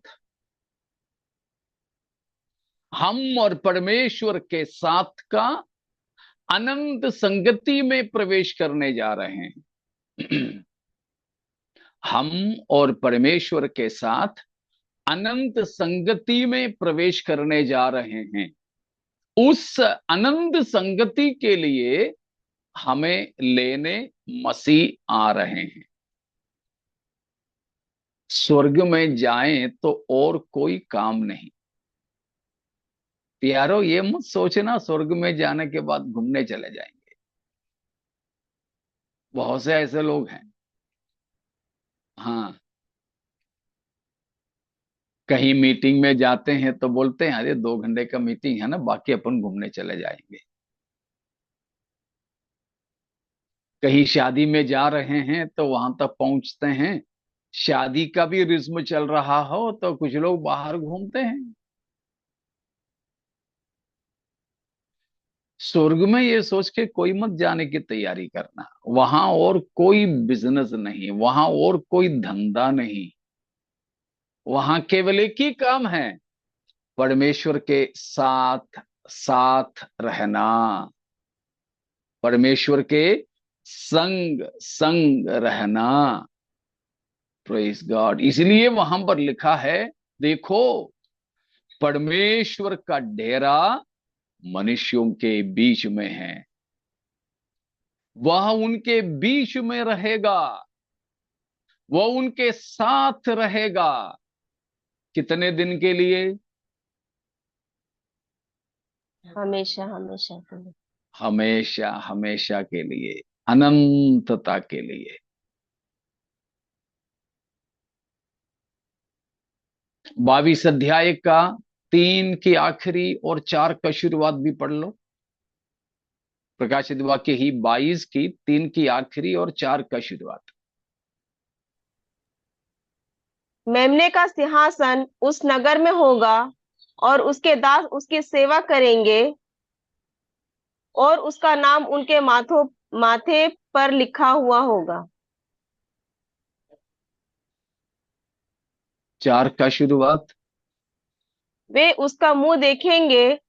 हम और परमेश्वर के साथ का अनंत संगति में प्रवेश करने जा रहे हैं। हम और परमेश्वर के साथ अनंत संगति में प्रवेश करने जा रहे हैं। उस अनंत संगति के लिए हमें लेने मसीह आ रहे हैं। स्वर्ग में जाएं तो और कोई काम नहीं। यारो, ये मत सोचना स्वर्ग में जाने के बाद घूमने चले जाएंगे। बहुत से ऐसे लोग हैं, हाँ, कहीं मीटिंग में जाते हैं तो बोलते हैं अरे 2 घंटे का मीटिंग है ना, बाकी अपन घूमने चले जाएंगे। कहीं शादी में जा रहे हैं तो वहां तक पहुंचते हैं, शादी का भी रिज्म चल रहा हो तो कुछ लोग बाहर घूमते हैं। स्वर्ग में ये सोच के कोई मत जाने की तैयारी करना, वहां और कोई बिजनेस नहीं, वहां और कोई धंधा नहीं, वहां केवल एक ही काम है, परमेश्वर के साथ साथ रहना, परमेश्वर के संग संग रहना। Praise God. इसलिए वहां पर लिखा है, देखो परमेश्वर का डेरा मनुष्यों के बीच में है, वह उनके बीच में रहेगा, वह उनके साथ रहेगा। कितने दिन के लिए? हमेशा हमेशा के लिए। हमेशा हमेशा के लिए, अनंतता के लिए। 22 अध्याय का 3 की आखिरी और 4 का शुरुआत भी पढ़ लो। प्रकाशित वाक्य ही 22 की 3 की आखिरी और 4 का शुरुआत। मेमने का सिंहासन उस नगर में होगा और उसके दास उसकी सेवा करेंगे और उसका नाम उनके माथे पर लिखा हुआ होगा। 4 का शुरुआत। वे उसका मुंह देखेंगे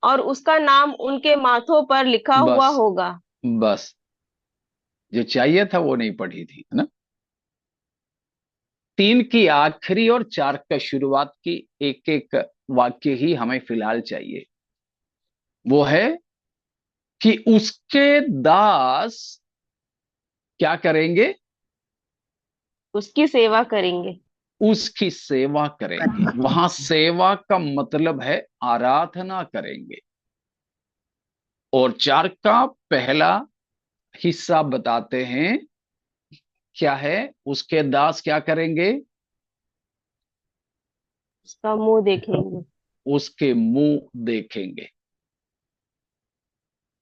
और उसका नाम उनके माथों पर लिखा हुआ बस होगा। बस, जो चाहिए था वो नहीं पढ़ी थी, है ना। 3 की आखिरी और 4 का शुरुआत की एक एक वाक्य ही हमें फिलहाल चाहिए। वो है कि उसके दास क्या करेंगे? उसकी सेवा करेंगे। उसकी सेवा करेंगे। वहां सेवा का मतलब है आराधना करेंगे। और 4 का पहला हिस्सा बताते हैं क्या है, उसके दास क्या करेंगे? उसका मुंह देखेंगे। उसके मुंह देखेंगे।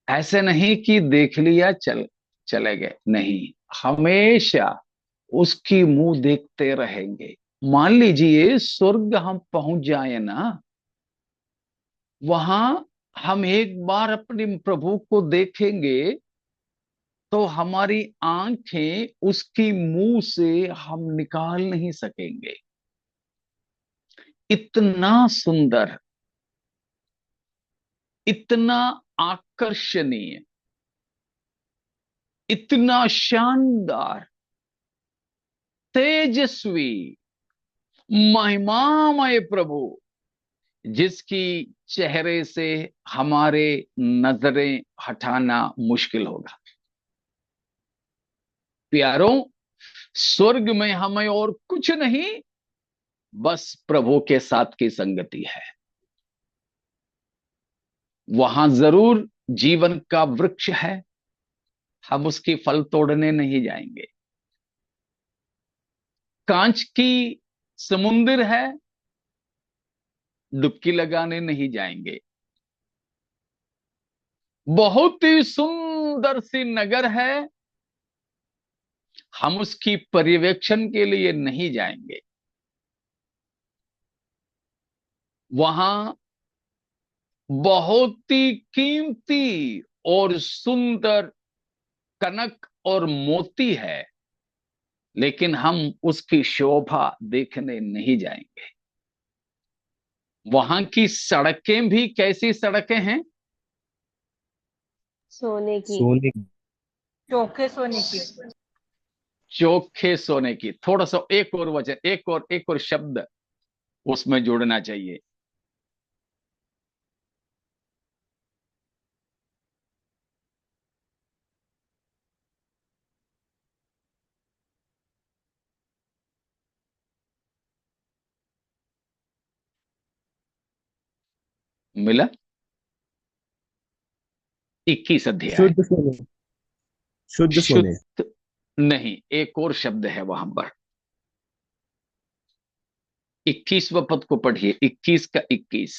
ऐसे नहीं कि देख लिया चले गए, नहीं, हमेशा उसकी मुंह देखते रहेंगे। मान लीजिए स्वर्ग हम पहुंच जाए ना, वहां हम एक बार अपने प्रभु को देखेंगे तो हमारी आंखें उसकी मुंह से हम निकाल नहीं सकेंगे। इतना सुंदर, इतना आकर्षणीय, इतना शानदार, तेजस्वी, महिमामय प्रभु, जिसकी चेहरे से हमारे नजरें हटाना मुश्किल होगा। प्यारों, स्वर्ग में हमें और कुछ नहीं, बस प्रभु के साथ की संगति है। वहां जरूर जीवन का वृक्ष है, हम उसकी फल तोड़ने नहीं जाएंगे। कांच की समुंदर है, डुबकी लगाने नहीं जाएंगे। बहुत ही सुंदर सी नगर है, हम उसकी पर्यवेक्षण के लिए नहीं जाएंगे। वहां बहुत ही कीमती और सुंदर कनक और मोती है, लेकिन हम उसकी शोभा देखने नहीं जाएंगे। वहां की सड़कें भी कैसी सड़कें हैं? सोने की। सोने चोखे सोने की। चोखे सोने की। थोड़ा सा एक और वचन, एक और शब्द उसमें जोड़ना चाहिए। मिला? 21 अध्याय। शुद्ध सोने, शुद्ध सोने। शुद्ध नहीं, एक और शब्द है वहां पर। 21वें पद को पढ़िए, 21 का 21।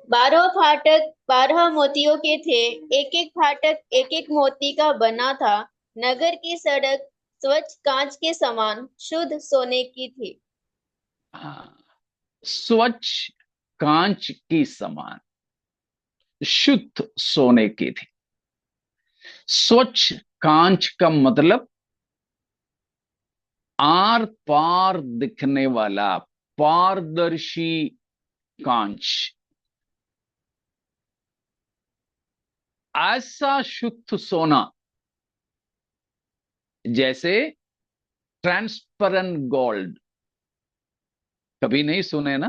12 फाटक 12 मोतियों के थे, एक एक फाटक एक एक मोती का बना था। नगर की सड़क स्वच्छ कांच के समान शुद्ध सोने की थी। हाँ, स्वच्छ कांच की समान शुद्ध सोने की थी। स्वच्छ कांच का मतलब आर पार दिखने वाला, पारदर्शी कांच। ऐसा शुद्ध सोना जैसे ट्रांसपेरेंट गोल्ड, कभी नहीं सुने ना?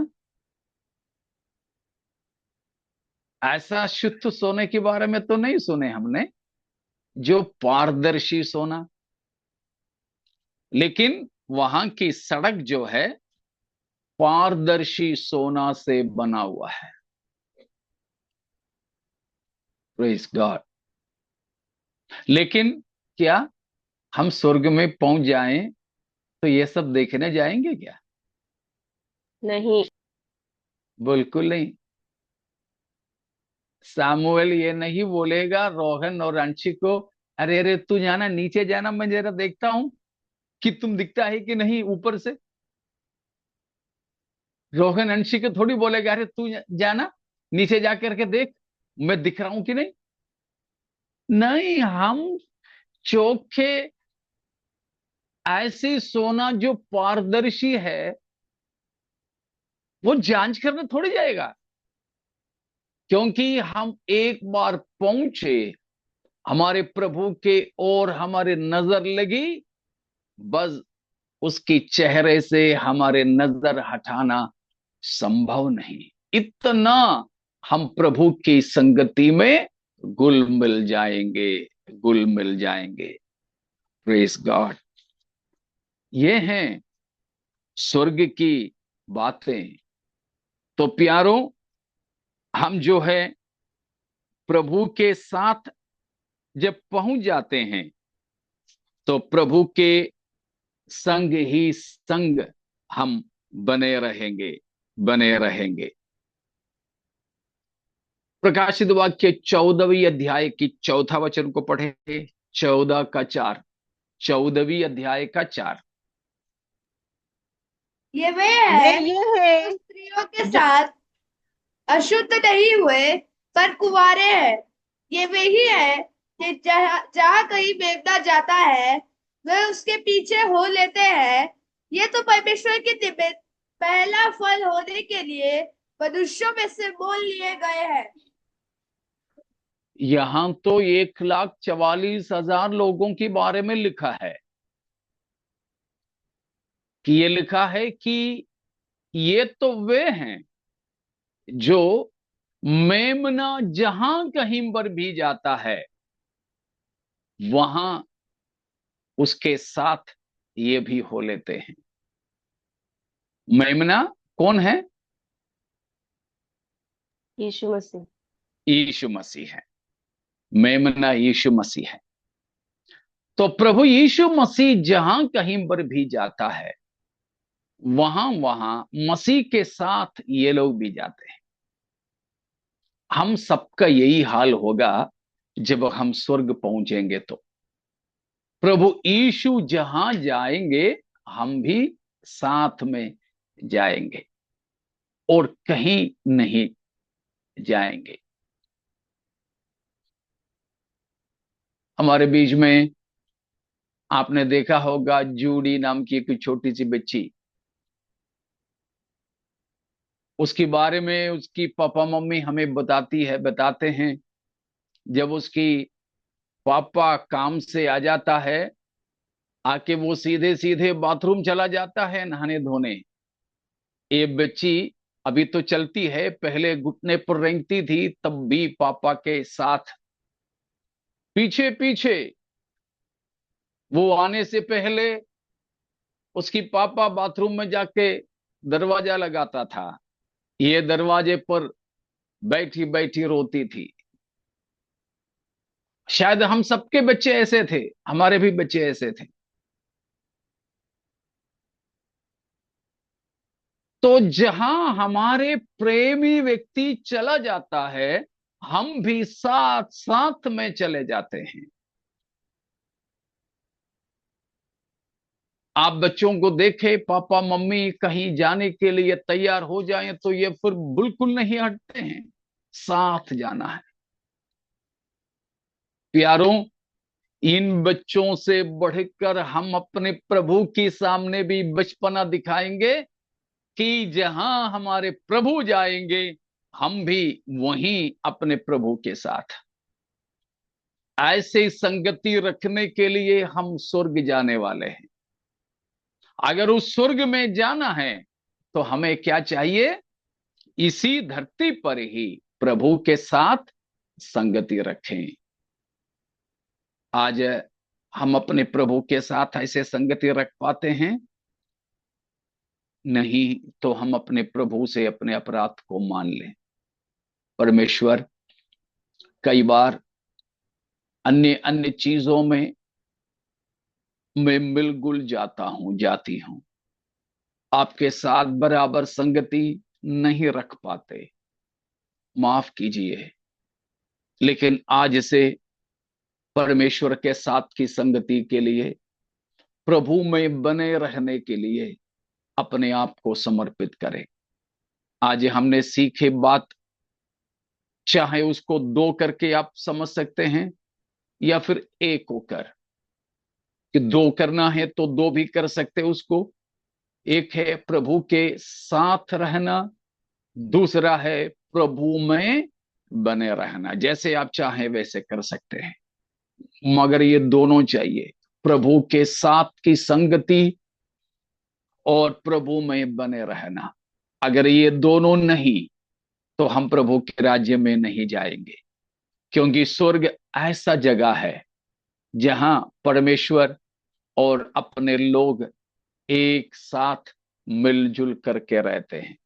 ऐसा शुद्ध सोने के बारे में तो नहीं सुने हमने, जो पारदर्शी सोना। लेकिन वहां की सड़क जो है पारदर्शी सोना से बना हुआ है। Praise God. लेकिन क्या हम स्वर्ग में पहुंच जाएं तो ये सब देखने जाएंगे क्या? नहीं। बिल्कुल नहीं। सामुएल ये नहीं बोलेगा रोहन और अंशी को, अरे अरे तू जाना, नीचे जाना, मैं जरा देखता हूं कि तुम दिखता है कि नहीं ऊपर से। रोहन अंशी को थोड़ी बोलेगा, अरे तू जाना नीचे जाकर के देख मैं दिख रहा हूं कि नहीं। नहीं, हम चोखे ऐसी सोना जो पारदर्शी है वो जांच करने थोड़ी जाएगा, क्योंकि हम एक बार पहुंचे हमारे प्रभु के और हमारे नजर लगी, बस उसकी चेहरे से हमारे नजर हटाना संभव नहीं। इतना हम प्रभु की संगति में गुल मिल जाएंगे, गुल मिल जाएंगे। Praise God. ये हैं स्वर्ग की बातें। तो प्यारों, हम जो है प्रभु के साथ जब पहुंच जाते हैं तो प्रभु के संग ही संग हम बने रहेंगे, बने रहेंगे। प्रकाशित वाक्य 14वीं अध्याय की 4था वचन को पढ़े, 14 का 4, 14वीं अध्याय का 4। ये वे वे है ये जो है स्त्रियों के जो साथ अशुद्ध नहीं हुए पर कुंवारे हैं। ये वही है कि जहाँ जहाँ कहीं मेमना जाता है वे उसके पीछे हो लेते हैं। ये तो परमेश्वर के निमित्त पहला फल होने के लिए मनुष्यों में से मोल लिए गए हैं। यहां तो 1,44,000 लोगों के बारे में लिखा है कि ये लिखा है कि ये तो वे हैं जो मेमना जहां कहीं पर भी जाता है वहां उसके साथ ये भी हो लेते हैं। मेमना कौन है? यीशु मसीह। यीशु मसीह है। मेमना यीशु मसीह है। तो प्रभु यीशु मसीह जहां कहीं पर भी जाता है वहां वहां मसीह के साथ ये लोग भी जाते हैं। हम सबका यही हाल होगा जब हम स्वर्ग पहुंचेंगे। तो प्रभु यीशु जहां जाएंगे हम भी साथ में जाएंगे और कहीं नहीं जाएंगे। हमारे बीच में आपने देखा होगा जूडी नाम की एक छोटी सी बच्ची, उसके बारे में उसकी पापा मम्मी हमें बताते हैं, जब उसकी पापा काम से आ जाता है आके वो सीधे सीधे बाथरूम चला जाता है नहाने धोने। ये बच्ची अभी तो चलती है, पहले घुटने पर रेंगती थी तब भी पापा के साथ पीछे पीछे, वो आने से पहले उसकी पापा बाथरूम में जाके दरवाजा लगाता था, ये दरवाजे पर बैठी बैठी रोती थी। शायद हम सबके बच्चे ऐसे थे, हमारे भी बच्चे ऐसे थे। तो जहां हमारे प्रेमी व्यक्ति चला जाता है हम भी साथ साथ में चले जाते हैं। आप बच्चों को देखे, पापा मम्मी कहीं जाने के लिए तैयार हो जाएं तो ये फिर बिल्कुल नहीं हटते हैं, साथ जाना है। प्यारों, इन बच्चों से बढ़कर हम अपने प्रभु के सामने भी बचपना दिखाएंगे कि जहां हमारे प्रभु जाएंगे हम भी वहीं अपने प्रभु के साथ। ऐसे संगति रखने के लिए हम स्वर्ग जाने वाले हैं। अगर उस स्वर्ग में जाना है तो हमें क्या चाहिए? इसी धरती पर ही प्रभु के साथ संगति रखें। आज हम अपने प्रभु के साथ ऐसे संगति रख पाते हैं? नहीं तो हम अपने प्रभु से अपने अपराध को मान लें। परमेश्वर, कई बार अन्य अन्य चीजों में मैं मिलजुल जाती हूं, आपके साथ बराबर संगति नहीं रख पाते, माफ कीजिए। लेकिन आज से परमेश्वर के साथ की संगति के लिए, प्रभु में बने रहने के लिए अपने आप को समर्पित करें। आज हमने सीखे बात, चाहे उसको दो करके आप समझ सकते हैं या फिर एक होकर, कि दो करना है तो दो भी कर सकते उसको। एक है प्रभु के साथ रहना, दूसरा है प्रभु में बने रहना। जैसे आप चाहें वैसे कर सकते हैं, मगर ये दोनों चाहिए, प्रभु के साथ की संगति और प्रभु में बने रहना। अगर ये दोनों नहीं तो हम प्रभु के राज्य में नहीं जाएंगे, क्योंकि स्वर्ग ऐसा जगह है जहां परमेश्वर और अपने लोग एक साथ मिलजुल करके रहते हैं।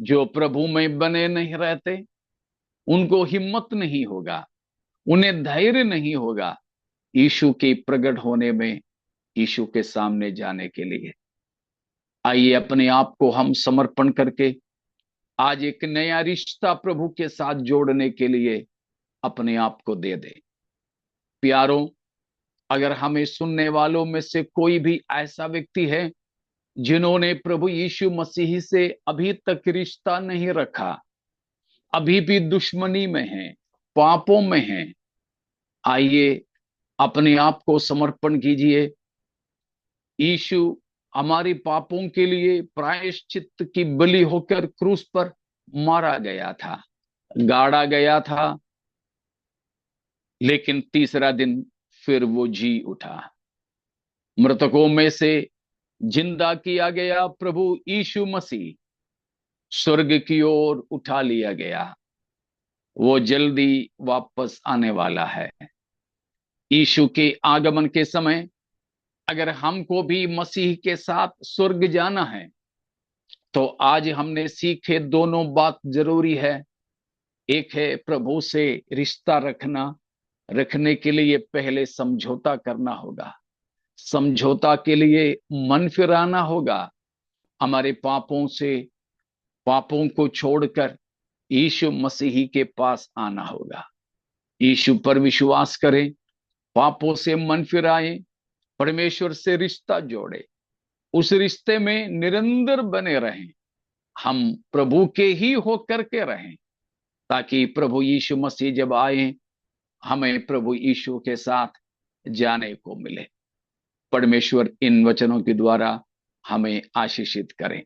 जो प्रभु में बने नहीं रहते उनको हिम्मत नहीं होगा, उन्हें धैर्य नहीं होगा यीशु के प्रकट होने में, यीशु के सामने जाने के लिए। आइए अपने आप को हम समर्पण करके आज एक नया रिश्ता प्रभु के साथ जोड़ने के लिए अपने आप को दे दें। प्यारों, अगर हमें सुनने वालों में से कोई भी ऐसा व्यक्ति है जिन्होंने प्रभु यीशु मसीह से अभी तक रिश्ता नहीं रखा, अभी भी दुश्मनी में है, पापों में है, आइए अपने आप को समर्पण कीजिए। यीशु हमारे पापों के लिए प्रायश्चित की बलि होकर क्रूस पर मारा गया था, गाड़ा गया था, लेकिन तीसरा दिन फिर वो जी उठा, मृतकों में से जिंदा किया गया प्रभु यीशु मसीह स्वर्ग की ओर उठा लिया गया। वो जल्दी वापस आने वाला है। यीशु के आगमन के समय अगर हमको भी मसीह के साथ स्वर्ग जाना है तो आज हमने सीखे दोनों बात जरूरी है। एक है प्रभु से रिश्ता रखने के लिए पहले समझौता करना होगा, समझौता के लिए मन फिराना होगा, हमारे पापों से, पापों को छोड़कर यीशु मसीह के पास आना होगा। यीशु पर विश्वास करें, पापों से मन फिराएं, परमेश्वर से रिश्ता जोड़े, उस रिश्ते में निरंतर बने रहें, हम प्रभु के ही होकर के रहें, ताकि प्रभु यीशु मसीह जब आए हमें प्रभु यीशु के साथ जाने को मिले। परमेश्वर इन वचनों के द्वारा हमें आशीषित करें।